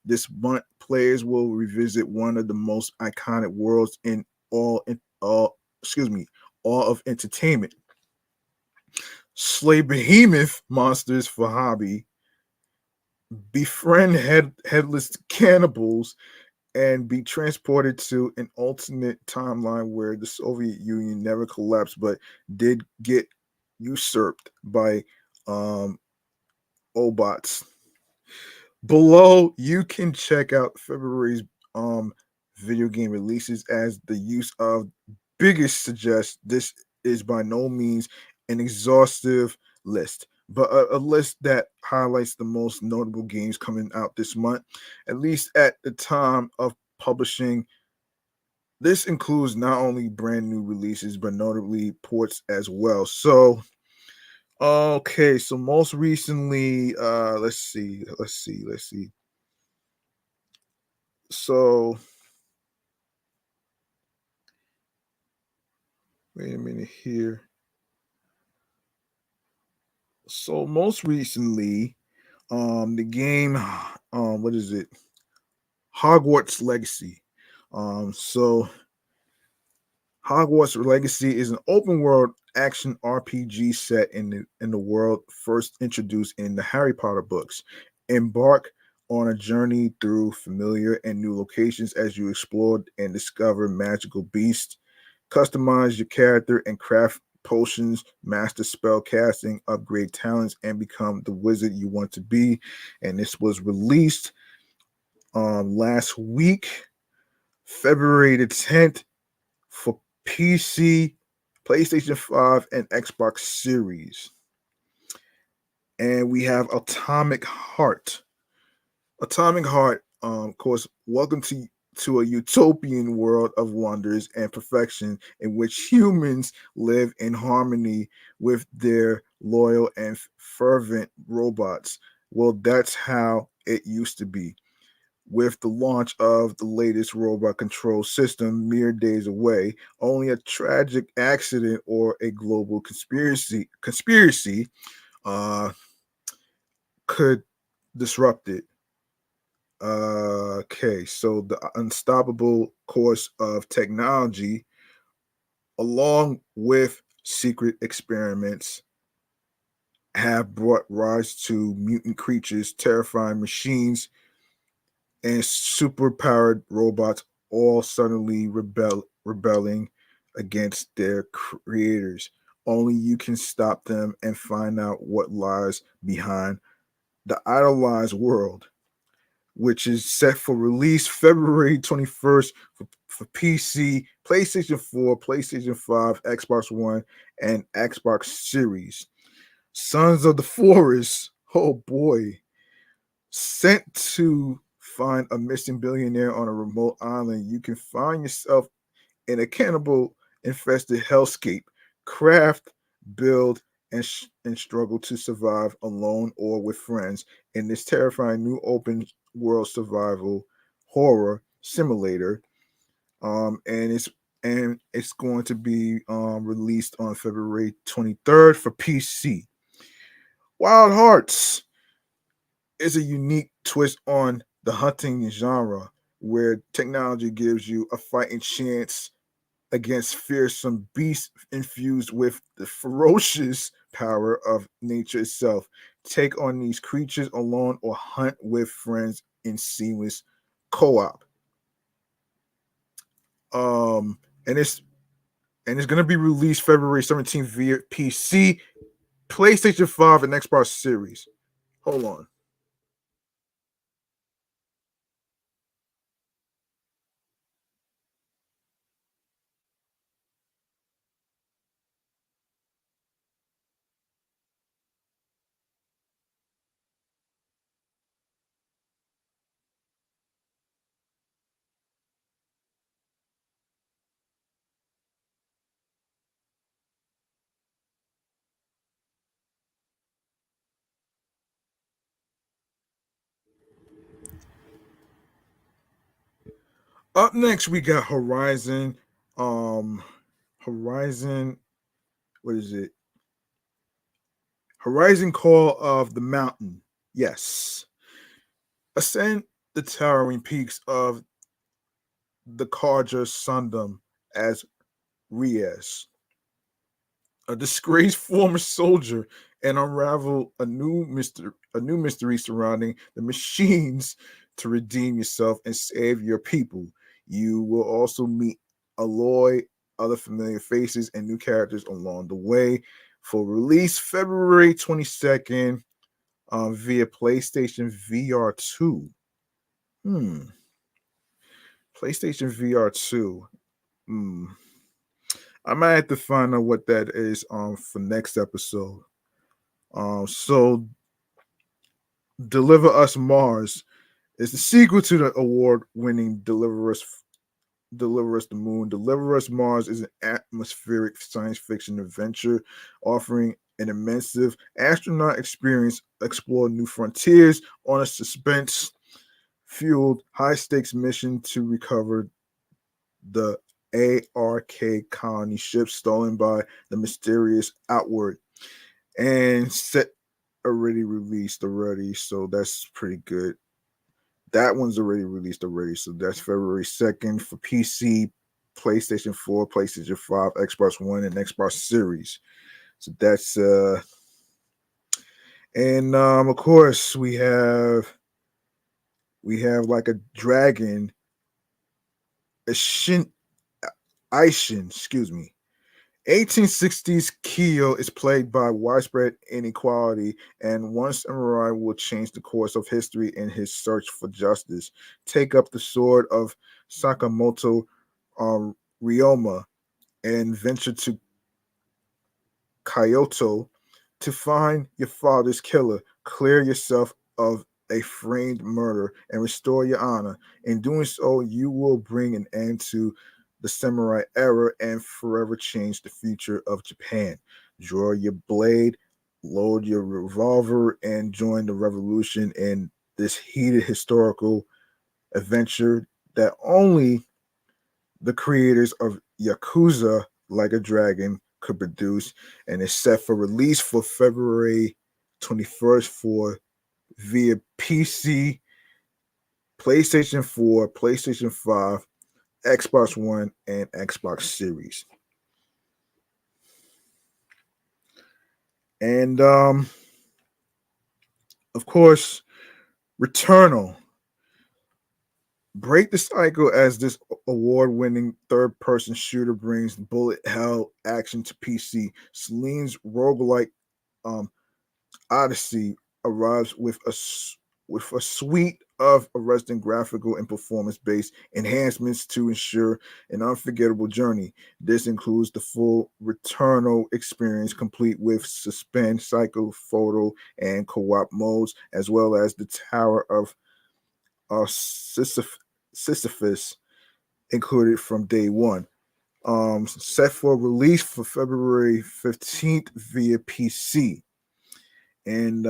This month, players will revisit one of the most iconic worlds in all excuse me all of entertainment. Slay behemoth monsters for hobby, befriend headless cannibals, and be transported to an alternate timeline where the Soviet Union never collapsed but did get usurped by um, Obots. Below, you can check out February's um, video game releases as the use of biggest suggests. This is by no means an exhaustive list, but a list that highlights the most notable games coming out this month, at least at the time of publishing. This includes not only brand new releases, but notably ports as well. So, okay, so most recently, let's see. So, wait a minute here. So most recently, the game, what is it? Hogwarts Legacy. So Hogwarts Legacy is an open world action RPG set in the world first introduced in the Harry Potter books. Embark on a journey through familiar and new locations as you explore and discover magical beasts. Customize your character and craft potions, master spell casting, upgrade talents, and become the wizard you want to be. And this was released last week, February the 10th, for PC, PlayStation 5, and Xbox Series. And we have Atomic Heart. Atomic Heart, of course, welcome to a utopian world of wonders and perfection in which humans live in harmony with their loyal and fervent robots. Well, that's how it used to be. with the launch of the latest robot control system mere days away, only a tragic accident or a global conspiracy could disrupt it. Okay, so the unstoppable course of technology, along with secret experiments, have brought rise to mutant creatures, terrifying machines, and superpowered robots, all suddenly rebelling against their creators. Only you can stop them and find out what lies behind the idolized world, which is set for release February 21st for PC, PlayStation 4, PlayStation 5, Xbox One, and Xbox Series. Sons of the Forest, oh boy, sent to find a missing billionaire on a remote island. You can find yourself in a cannibal infested hellscape. Craft, build, and struggle to survive alone or with friends in this terrifying new open world survival horror simulator. And it's going to be released on February 23rd for PC. Wild Hearts is a unique twist on the hunting genre where technology gives you a fighting chance against fearsome beasts infused with the ferocious power of nature itself. Take on these creatures alone or hunt with friends in seamless co-op. Um, and it's gonna be released February 17th via PC, PlayStation 5, and Xbox Series. Hold on. Up next, we got Horizon. Horizon. What is it? Horizon Call of the Mountain. Yes. Ascend the towering peaks of the Karja Sundom as Rias, a disgraced former soldier, and unravel a new mystery surrounding the machines to redeem yourself and save your people. You will also meet Aloy, other familiar faces, and new characters along the way. For release February 22nd via PlayStation VR 2. Hmm. PlayStation VR 2. Hmm. I might have to find out what that is for next episode. So Deliver Us Mars is the sequel to the award-winning Deliver Us the Moon. Deliver Us Mars is an atmospheric science fiction adventure offering an immersive astronaut experience, explore new frontiers on a suspense fueled high stakes mission to recover the ARK colony ship stolen by the mysterious Outward, and set already released already, so that's pretty good. That one's already released already, so that's February 2nd for PC, PlayStation 4, PlayStation 5, Xbox One, and Xbox Series. So that's and of course we have like a dragon, a shin Aishin, excuse me. 1860s Kyo is plagued by widespread inequality, and one samurai will change the course of history in his search for justice. Take up the sword of Sakamoto Ryoma and venture to Kyoto to find your father's killer, clear yourself of a framed murder, and restore your honor. In doing so, you will bring an end to the samurai era and forever change the future of Japan. Draw your blade, load your revolver, and join the revolution in this heated historical adventure that only the creators of Yakuza Like a Dragon could produce, and is set for release for February 21st for via PC, PlayStation 4, PlayStation 5, Xbox One, and Xbox Series. And of course, Returnal. Break the cycle as this award-winning third-person shooter brings bullet hell action to PC. Celine's roguelike um, Odyssey arrives with a suite of arresting graphical and performance-based enhancements to ensure an unforgettable journey. This includes the full Returnal experience, complete with suspend, cycle, photo, and co-op modes, as well as the Tower of Sisyphus included from day one. Set for release for February 15th via PC. And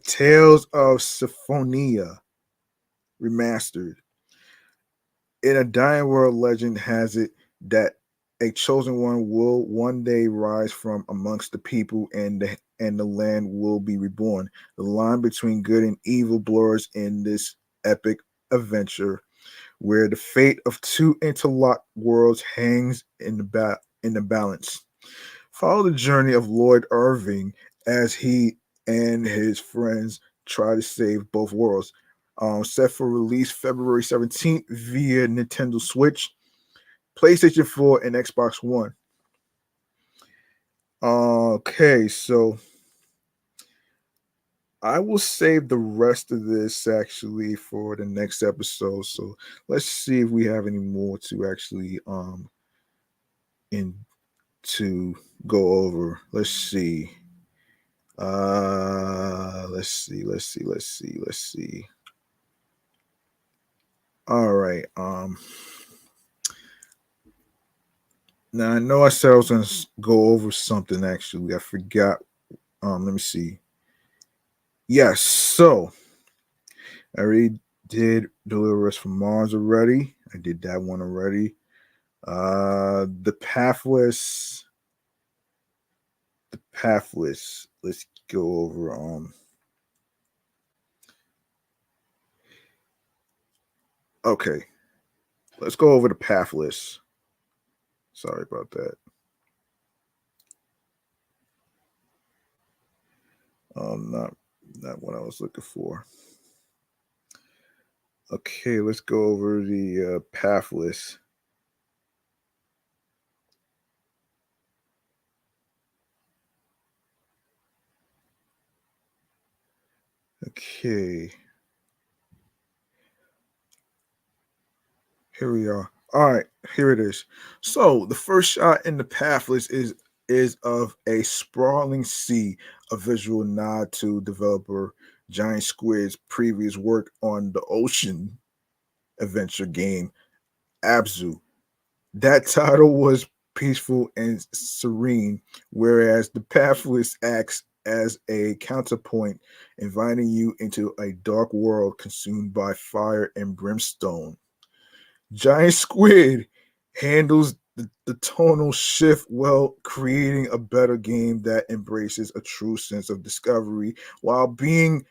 Tales of Symphonia remastered. In a dying world, legend has it that a chosen one will one day rise from amongst the people, and the land will be reborn. The line between good and evil blurs in this epic adventure, where the fate of two interlocked worlds hangs in the balance. Follow the journey of Lloyd Irving as he and his friends try to save both worlds. Set for release February 17th via Nintendo Switch, PlayStation 4, and Xbox One. Okay, so I will save the rest of this actually for the next episode. So let's see if we have any more to actually in to go over. Let's see. Let's see. All right. Now I know I said I was gonna go over something. Actually, I forgot. Let me see. Yes. So I already did Deliver Us from Mars already. I did that one already. The Pathless. The Pathless. Let's go over. Okay. Let's go over the Pathless. Sorry about that. Not what I was looking for. Okay, let's go over the Pathless. Okay, here we are. All right, here it is. So the first shot in the Pathless is of a sprawling sea, a visual nod to developer Giant Squid's previous work on the ocean adventure game Abzu. That title was peaceful and serene, whereas the Pathless acts as a counterpoint, inviting you into a dark world consumed by fire and brimstone. Giant Squid handles the tonal shift well, creating a better game that embraces a true sense of discovery while being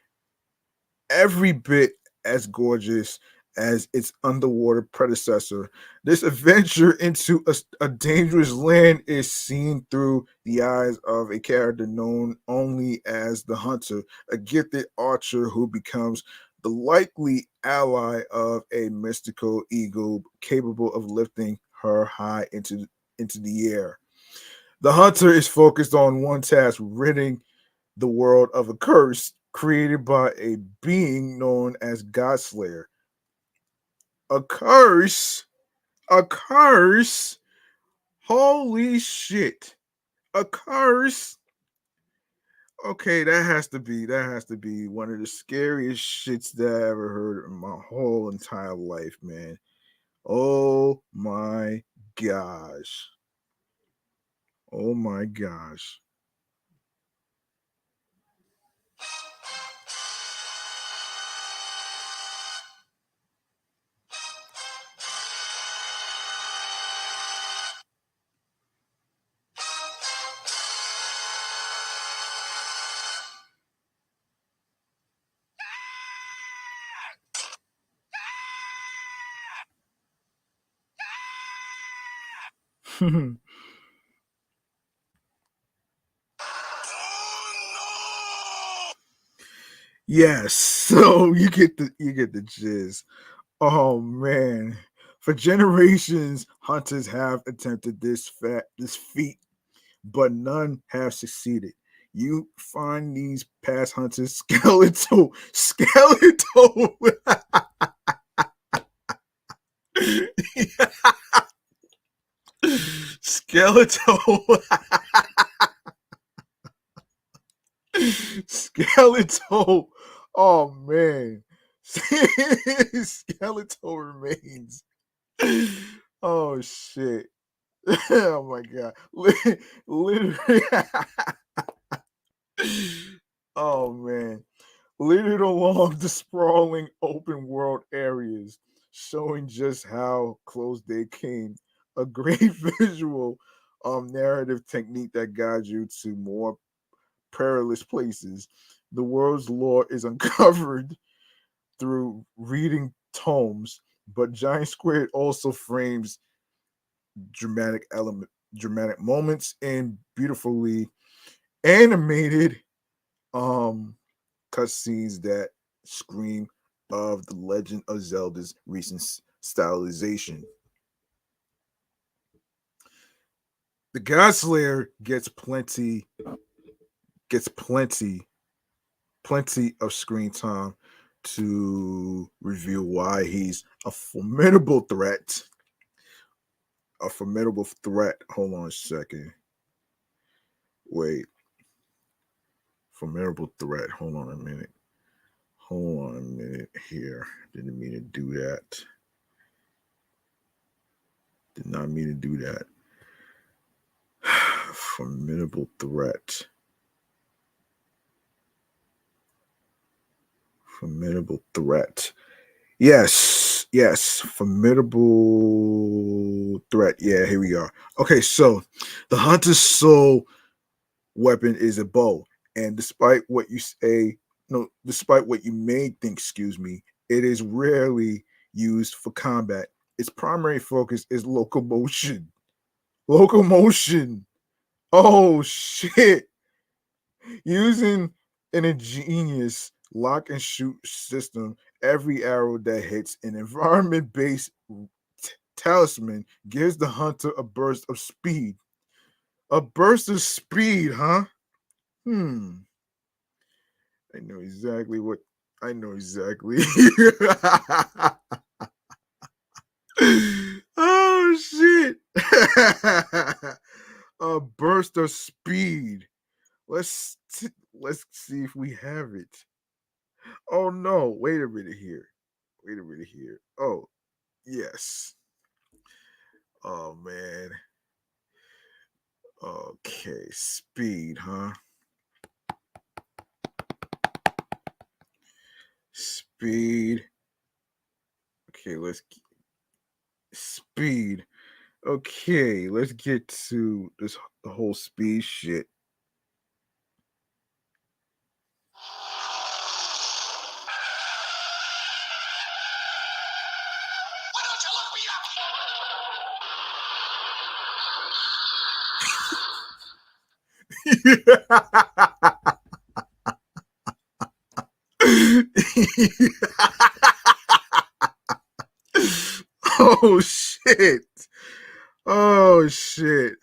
every bit as gorgeous as its underwater predecessor. This adventure into a dangerous land is seen through the eyes of a character known only as the Hunter, a gifted archer who becomes the likely ally of a mystical eagle capable of lifting her high into the air. The Hunter is focused on one task, ridding the world of a curse created by a being known as Godslayer. A curse? A curse? Holy shit. A curse? Okay, that has to be one of the scariest shits that I ever heard in my whole entire life, man. Oh my gosh. Oh my gosh. Yes, so you get the gist. Oh man. For generations, hunters have attempted this feat, but none have succeeded. You find these past hunters skeletal skeletal skeletal. Oh man. Skeletal remains. Oh shit. Oh my god. Literally. Oh man. Littered along the sprawling open world areas, showing just how close they came. A great visual narrative technique that guides you to more perilous places. The world's lore is uncovered through reading tomes, but Giant Squid also frames dramatic moments in beautifully animated um cutscenes that scream of the Legend of Zelda's recent stylization. The God Slayer gets plenty of screen time to reveal why he's a formidable threat. A formidable threat. Hold on a second. Wait. Formidable threat. Hold on a minute. Hold on a minute here. Didn't mean to do that. Did not mean to do that. Formidable threat. Formidable threat. Yes. Formidable threat. Yeah, here we are. Okay, so the hunter's soul weapon is a bow. And despite what you say, no, despite what you may think, excuse me, it is rarely used for combat. Its primary focus is locomotion. Locomotion. Oh shit. Using an ingenious lock and shoot system, every arrow that hits an environment based talisman gives the hunter a burst of speed. A burst of speed, huh? Hmm. I know exactly what. I know exactly. Oh shit! A burst of speed. Let's see if we have it. Oh no! Wait a minute here. Wait a minute here. Oh yes. Oh man. Okay, speed, huh? Speed. Okay, speed. Okay, let's get to this the whole speed shit. Why don't you look me up? Oh shit. Oh shit.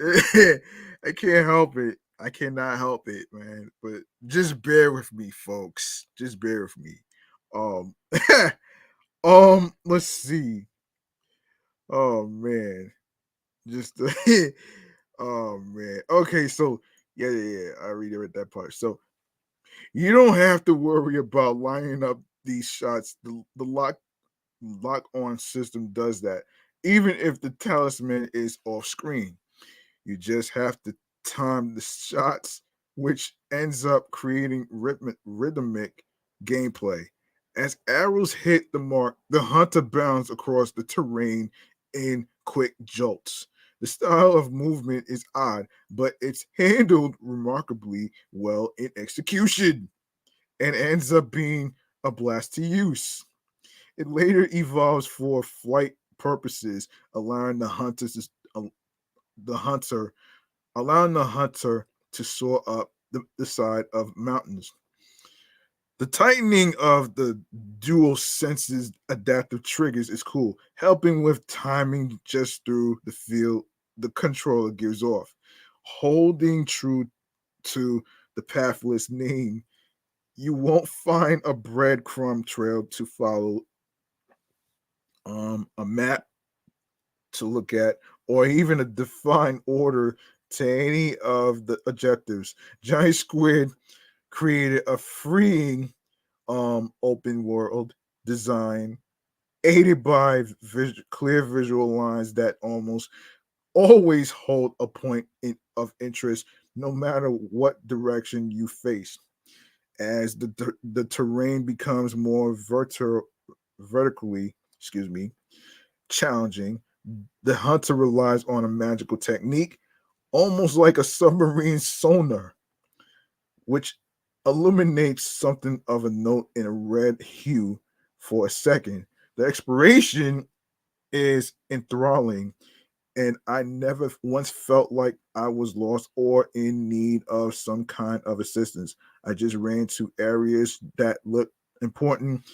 I can't help it. I cannot help it, man. But just bear with me, folks. Just bear with me. Um let's see. Oh man. Just oh man. Okay, so yeah. I already read that part. So you don't have to worry about lining up these shots. The lock on system does that. Even if the talisman is off screen, you just have to time the shots, which ends up creating rhythmic gameplay. As arrows hit the mark, the hunter bounds across the terrain in quick jolts. The style of movement is odd, but it's handled remarkably well in execution and ends up being a blast to use. It later evolves for flight purposes, allowing the hunter, allowing the hunter to soar up the side of mountains. The tightening of the dual senses adaptive triggers is cool, helping with timing just through the feel the controller gives off. Holding true to the pathless name, you won't find a breadcrumb trail to follow, a map to look at, or even a defined order to any of the objectives. Giant Squid created a freeing open world design aided by clear visual lines that almost always hold a point of interest no matter what direction you face. As the terrain becomes more vertically, excuse me, challenging, the hunter relies on a magical technique, almost like a submarine sonar, which illuminates something of a note in a red hue for a second. The expiration is enthralling, and I never once felt like I was lost or in need of some kind of assistance. I just ran to areas that looked important,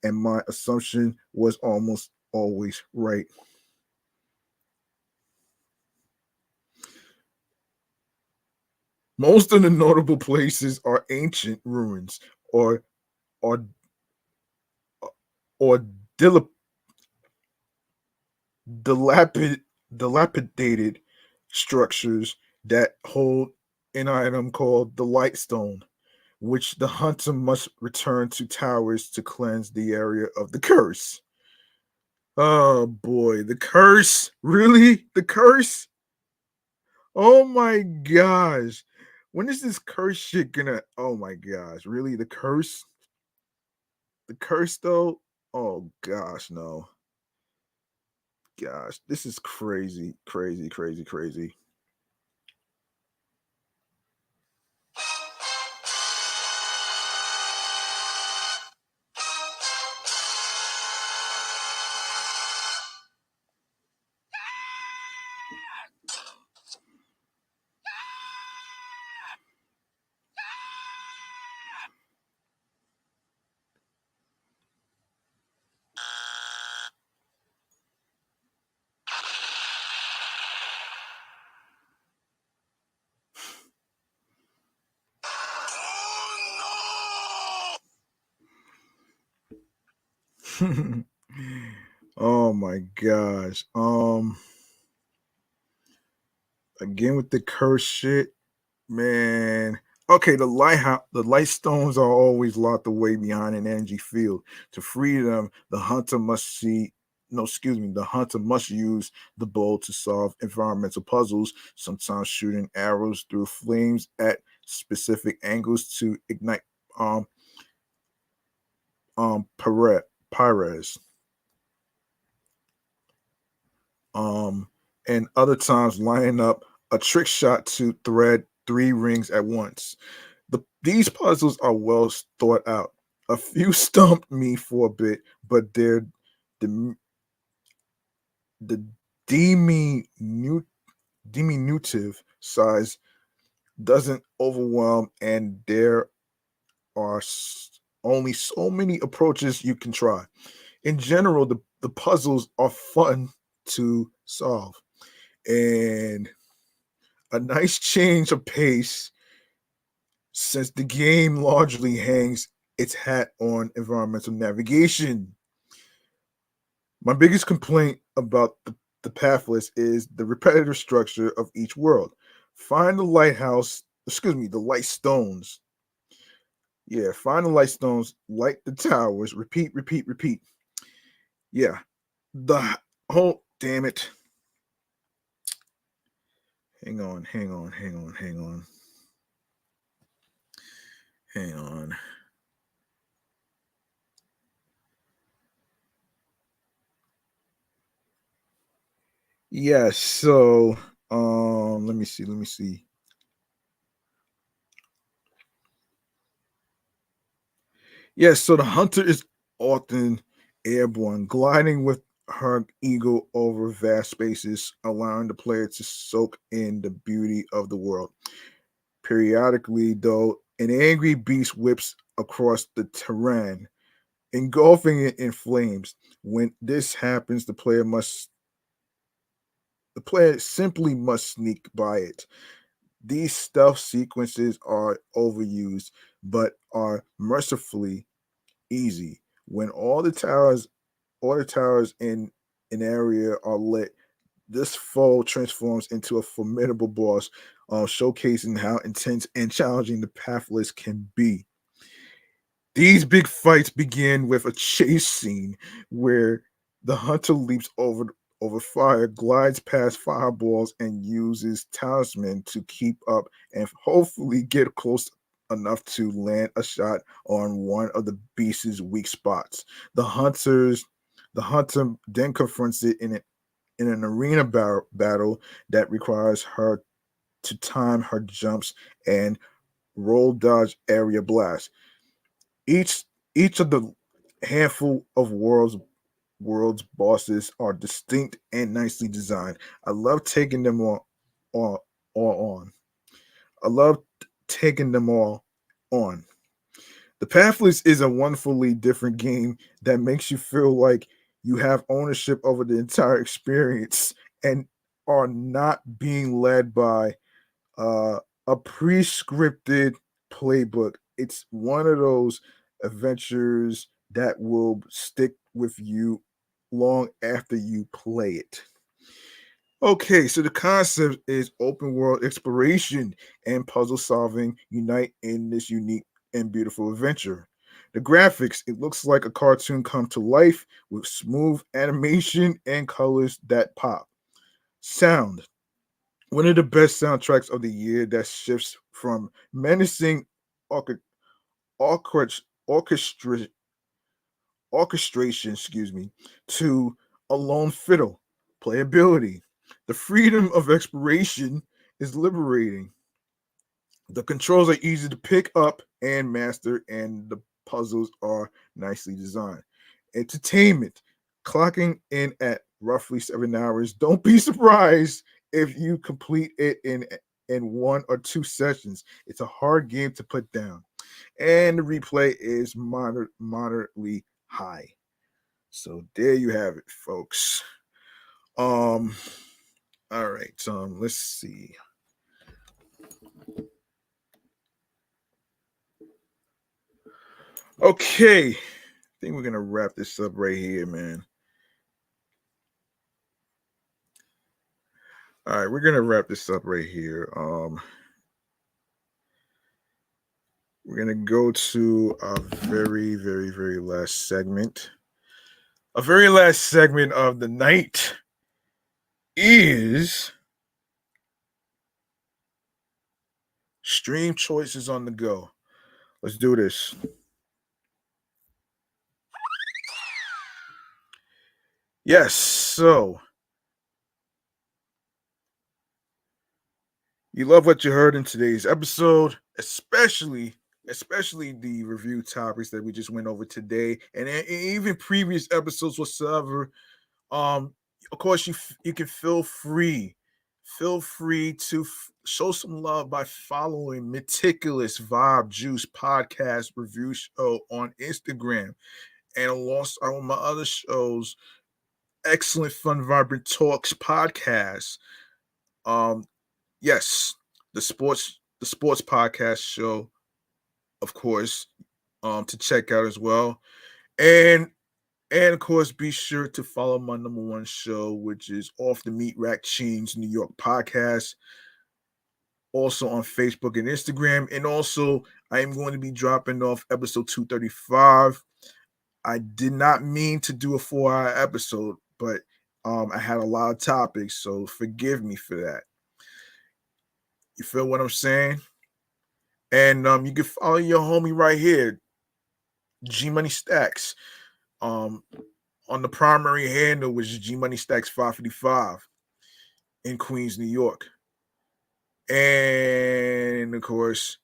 and my assumption was almost always right. Most of the notable places are ancient ruins or or or dilap- dilapid, dilapidated structures that hold an item called the Lightstone, which the hunter must return to towers to cleanse the area of the curse. Oh boy, the curse! Really? The curse? Oh my gosh. When is this curse shit gonna? Oh my gosh, really? The curse? The curse though? Oh gosh, no. Gosh, this is crazy, crazy, crazy, crazy. Oh my gosh. Again with the curse shit, man. Okay, the light stones are always locked away behind an energy field. To free them, the hunter must see. No, excuse me. The hunter must use the bow to solve environmental puzzles. Sometimes shooting arrows through flames at specific angles to ignite um Pyrez. um, and other times lining up a trick shot to thread three rings at once. These puzzles are well thought out. A few stumped me for a bit, but the, the diminu- diminutive size doesn't overwhelm, and there are only so many approaches you can try. In general, the puzzles are fun to solve, and a nice change of pace since the game largely hangs its hat on environmental navigation. My biggest complaint about the pathless is the repetitive structure of each world. Find the lighthouse, excuse me, the light stones. Yeah, find the light stones, light the towers, repeat, repeat, repeat. Yeah, the oh, damn it. Hang on, hang on, hang on, hang on, hang on. Yes, so let me see, let me see. Yes, so the hunter is often airborne, gliding with her eagle over vast spaces, allowing the player to soak in the beauty of the world. Periodically, though, an angry beast whips across the terrain, engulfing it in flames. When this happens, the player simply must sneak by it. These stealth sequences are overused, but are mercifully easy. When all the towers in an area are lit, this foe transforms into a formidable boss, showcasing how intense and challenging the pathless can be. These big fights begin with a chase scene where the hunter leaps over fire, glides past fireballs, and uses talisman to keep up and hopefully get close enough to land a shot on one of the beast's weak spots. The hunters the hunter then confronts it in an arena battle that requires her to time her jumps and roll dodge area blast. Each each of the handful of world's bosses are distinct and nicely designed. I love taking them on all on. I love taking them all on. The Pathless is a wonderfully different game that makes you feel like you have ownership over the entire experience and are not being led by uh, a pre-scripted playbook. It's one of those adventures that will stick with you long after you play it. Okay, so the concept is open world exploration and puzzle solving unite in this unique and beautiful adventure. The graphics, it looks like a cartoon come to life with smooth animation and colors that pop. Sound, one of the best soundtracks of the year that shifts from menacing orchestra, orchestra, orchestration, to a lone fiddle. Playability. The freedom of exploration is liberating. The controls are easy to pick up and master, and the puzzles are nicely designed. Entertainment, clocking in at roughly 7 hours. Don't be surprised if you complete it in 1 or 2 sessions. It's a hard game to put down, and the replay is moderately high. So there you have it, folks. Um, all right. Let's see. Okay, I think we're gonna wrap this up right here, man. All right, we're gonna wrap this up right here. We're gonna go to a very, very, very last segment. A very last segment of the night is stream choices on the go. Let's do this. Yes, so you love what you heard in today's episode, especially the review topics that we just went over today, and even previous episodes whatsoever. Of course, you can feel free to show some love by following Meticulous Vibe Juice podcast review show on Instagram, and alongside my other shows, Excellent Fun Vibrant Talks podcast. Um, yes, the sports podcast show, of course, to check out as well. And of course, be sure to follow my number one show, which is Off the Meat Rack Chains New York podcast, also on Facebook and Instagram. And also, I am going to be dropping off episode 235. I did not mean to do a 4 hour episode, but I had a lot of topics, so forgive me for that. You feel what I'm saying? And you can follow your homie right here, G Money Stacks. Um, on the primary handle, which is G Money Stacks 555 in Queens, New York. And of course,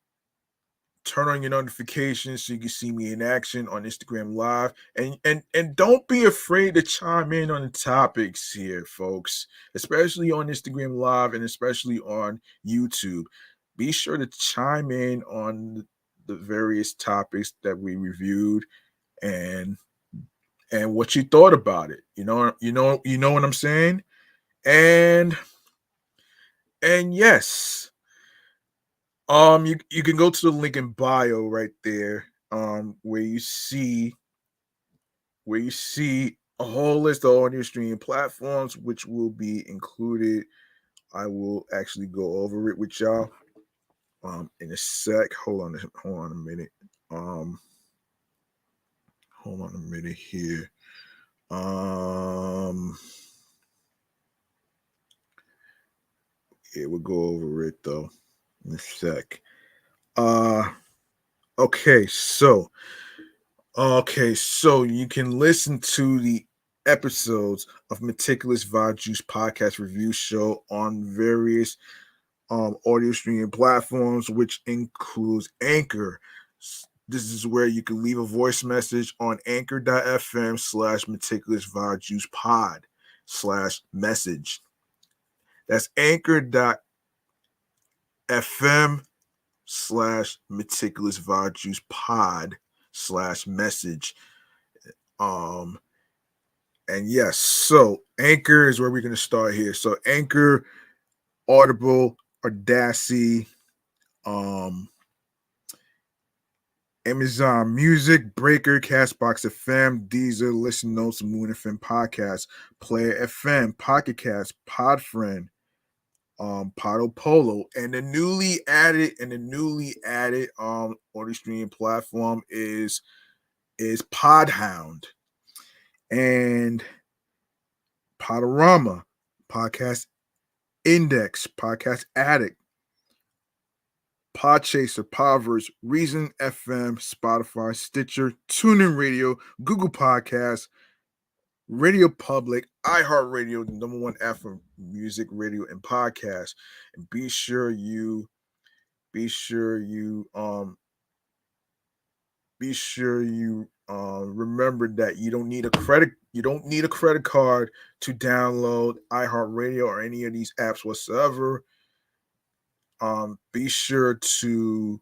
turn on your notifications so you can see me in action on Instagram Live. And don't be afraid to chime in on the topics here, folks, especially on Instagram Live and especially on YouTube. Be sure to chime in on the various topics that we reviewed and what you thought about it. You know what I'm saying? And yes. You can go to the link in bio right there, where you see a whole list of audio streaming platforms, which will be included. I will actually go over it with y'all in a sec. Hold on a minute. Um hold on a minute here. Um yeah, we'll go over it though in a sec. Uh okay, so you can listen to the episodes of Meticulous Vibe Juice podcast review show on various audio streaming platforms, which includes Anchor. This is where you can leave a voice message on anchor.fm/meticulous vibe juice pod/message. That's anchor.fm/meticulous vibe juice pod/message. Um, and yes, so Anchor is where we're going to start here. So Anchor, Audible, Audacity, um, Amazon Music, Breaker, Castbox FM, Deezer, Listen Notes, Moon FM Podcast, Player FM, Pocket Cast, Podfriend, Podo Polo, and the newly added audio streaming platform is Podhound and Podorama, Podcast Index, Podcast Addict, Podchaser, Podverse, Reason FM, Spotify, Stitcher, TuneIn Radio, Google Podcasts, Radio Public, iHeartRadio, the number one app for music, radio, and podcasts. And be sure you remember that you don't need a credit card to download iHeartRadio or any of these apps whatsoever. Be sure to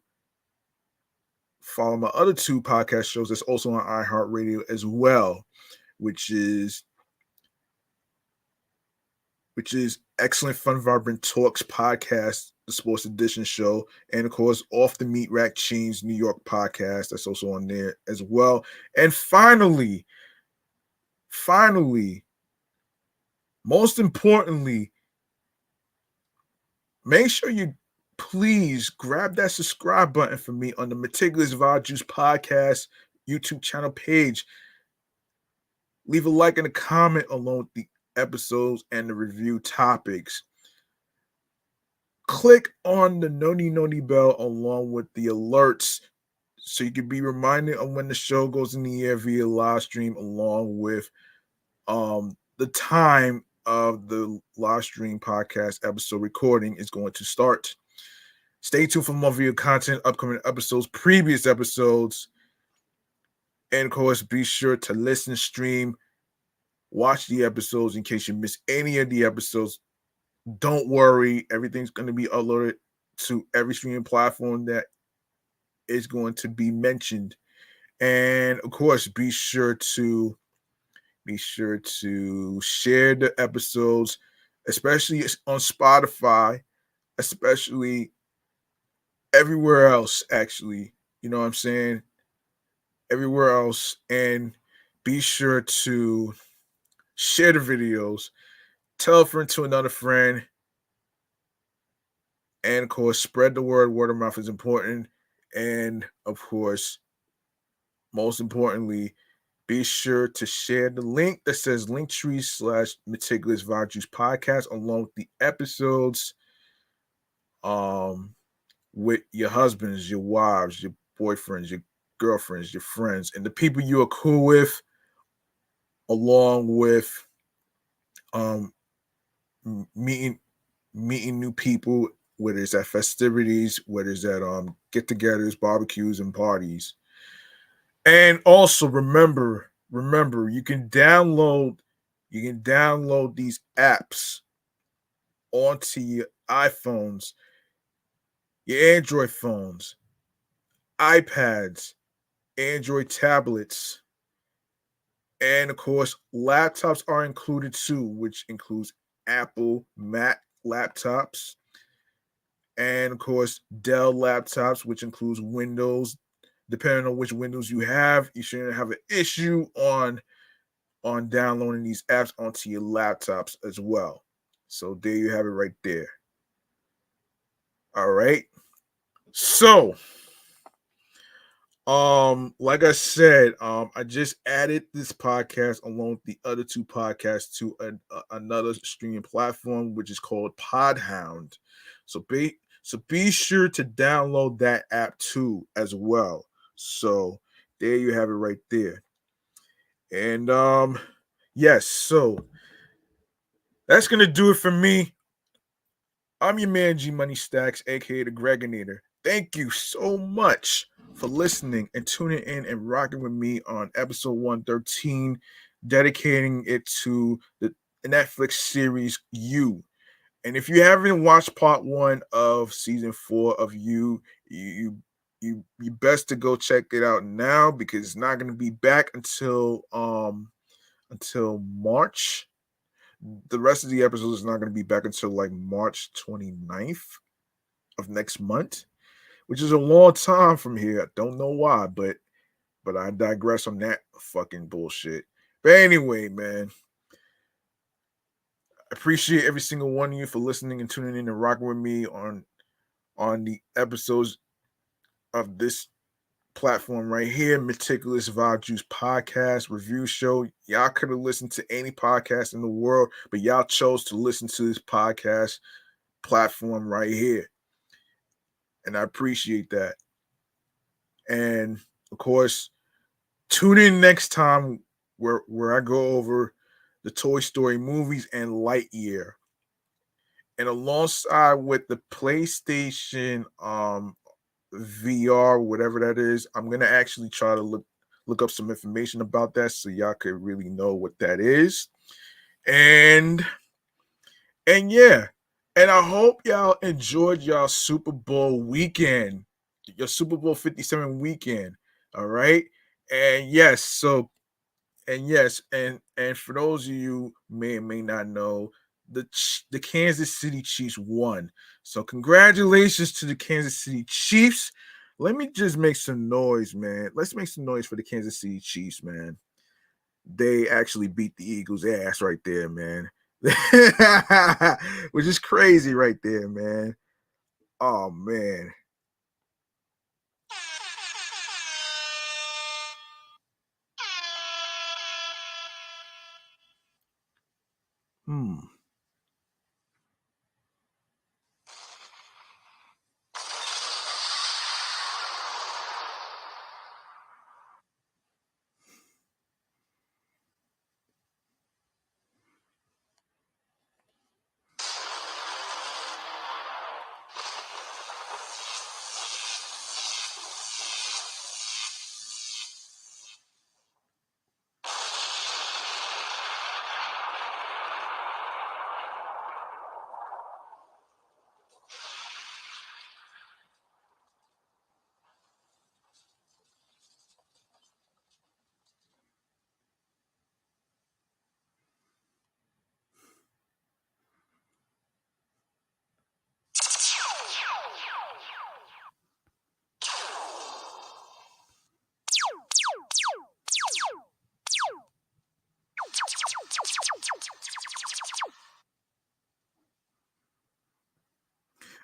follow my other two podcast shows that's also on iHeartRadio as well, which is Excellent Fun Vibrant Talks podcast, the Sports Edition show, and of course Off the Meat Rack Chains New York podcast that's also on there as well. And finally, most importantly, make sure you please grab that subscribe button for me on the Meticulous Vibe Juice podcast YouTube channel page. Leave a like and a comment along with the episodes and the review topics. Click on the noti bell along with the alerts so you can be reminded of when the show goes in the air via live stream, along with the time of the live stream podcast episode recording is going to start. Stay tuned for more video content, upcoming episodes, previous episodes, and of course, be sure to listen, stream, watch the episodes in case you miss any of the episodes. Don't worry, everything's going to be uploaded to every streaming platform that is going to be mentioned. And of course, be sure to share the episodes, especially on Spotify, especially everywhere else, actually. You know what I'm saying? Everywhere else. And be sure to share the videos, tell a friend to another friend, and of course, spread the word. Word of mouth is important. And of course, most importantly, be sure to share the link that says Linktree/Meticulous Vibe Juice podcast along with the episodes with your husbands, your wives, your boyfriends, your girlfriends, your friends, and the people you are cool with, along with meeting new people whether it's at festivities, whether it's at get-togethers, barbecues, and parties. And also remember, you can download these apps onto your iPhones, your Android phones, iPads, Android tablets, and of course, laptops are included too, which includes Apple Mac laptops, and of course, Dell laptops, which includes Windows. Depending on which Windows you have, you shouldn't have an issue on downloading these apps onto your laptops as well. So there you have it right there. All right. So, like I said, I just added this podcast along with the other two podcasts to another streaming platform, which is called Podhound. So be sure to download that app too as well. So there you have it right there. And yes, so that's gonna do it for me. I'm your man G Money Stacks, aka the Gregonator. Thank you so much for listening and tuning in and rocking with me on episode 113, dedicating it to the Netflix series You. And if you haven't watched part one of season 4 of you best to go check it out now because it's not going to be back until March. The rest of the episodes is not going to be back until like March 29th of next month, which is a long time from here. I don't know why, but I digress on that fucking bullshit. But anyway, man, I appreciate every single one of you for listening and tuning in and rocking with me on the episodes of this platform right here, Meticulous Vibe Juice Podcast Review Show. Y'all could have listened to any podcast in the world, but y'all chose to listen to this podcast platform right here. And I appreciate that. And of course, tune in next time where I go over the Toy Story movies and Lightyear. And alongside with the PlayStation VR, whatever that is, I'm gonna actually try to look up some information about that so y'all could really know what that is. And yeah, and I hope y'all enjoyed y'all Super Bowl weekend, your Super Bowl 57 weekend. All right. And yes, so and yes, and for those of you may or may not know, the Kansas City Chiefs won. So congratulations to the Kansas City Chiefs. Let me just make some noise, man. Let's make some noise for the Kansas City Chiefs, man. They actually beat the Eagles' ass right there, man. Which is crazy right there, man. Oh man. Hmm.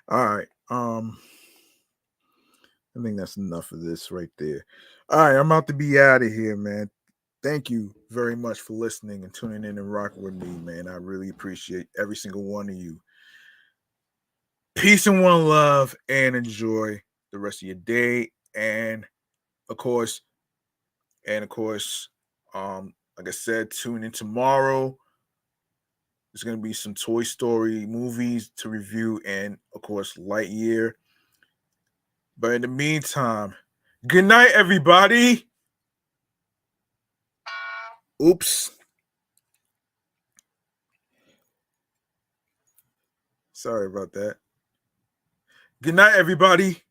All right. I think that's enough of this right there. All right, I'm about to be out of here, man. Thank you very much for listening and tuning in and rocking with me, man. I really appreciate every single one of you. Peace and one love, and enjoy the rest of your day. Of course, and of course, like I said, tune in tomorrow There's going to be some Toy Story movies to review, and of course, Lightyear. But in the meantime, good night, everybody. Oops. Sorry about that. Good night, everybody.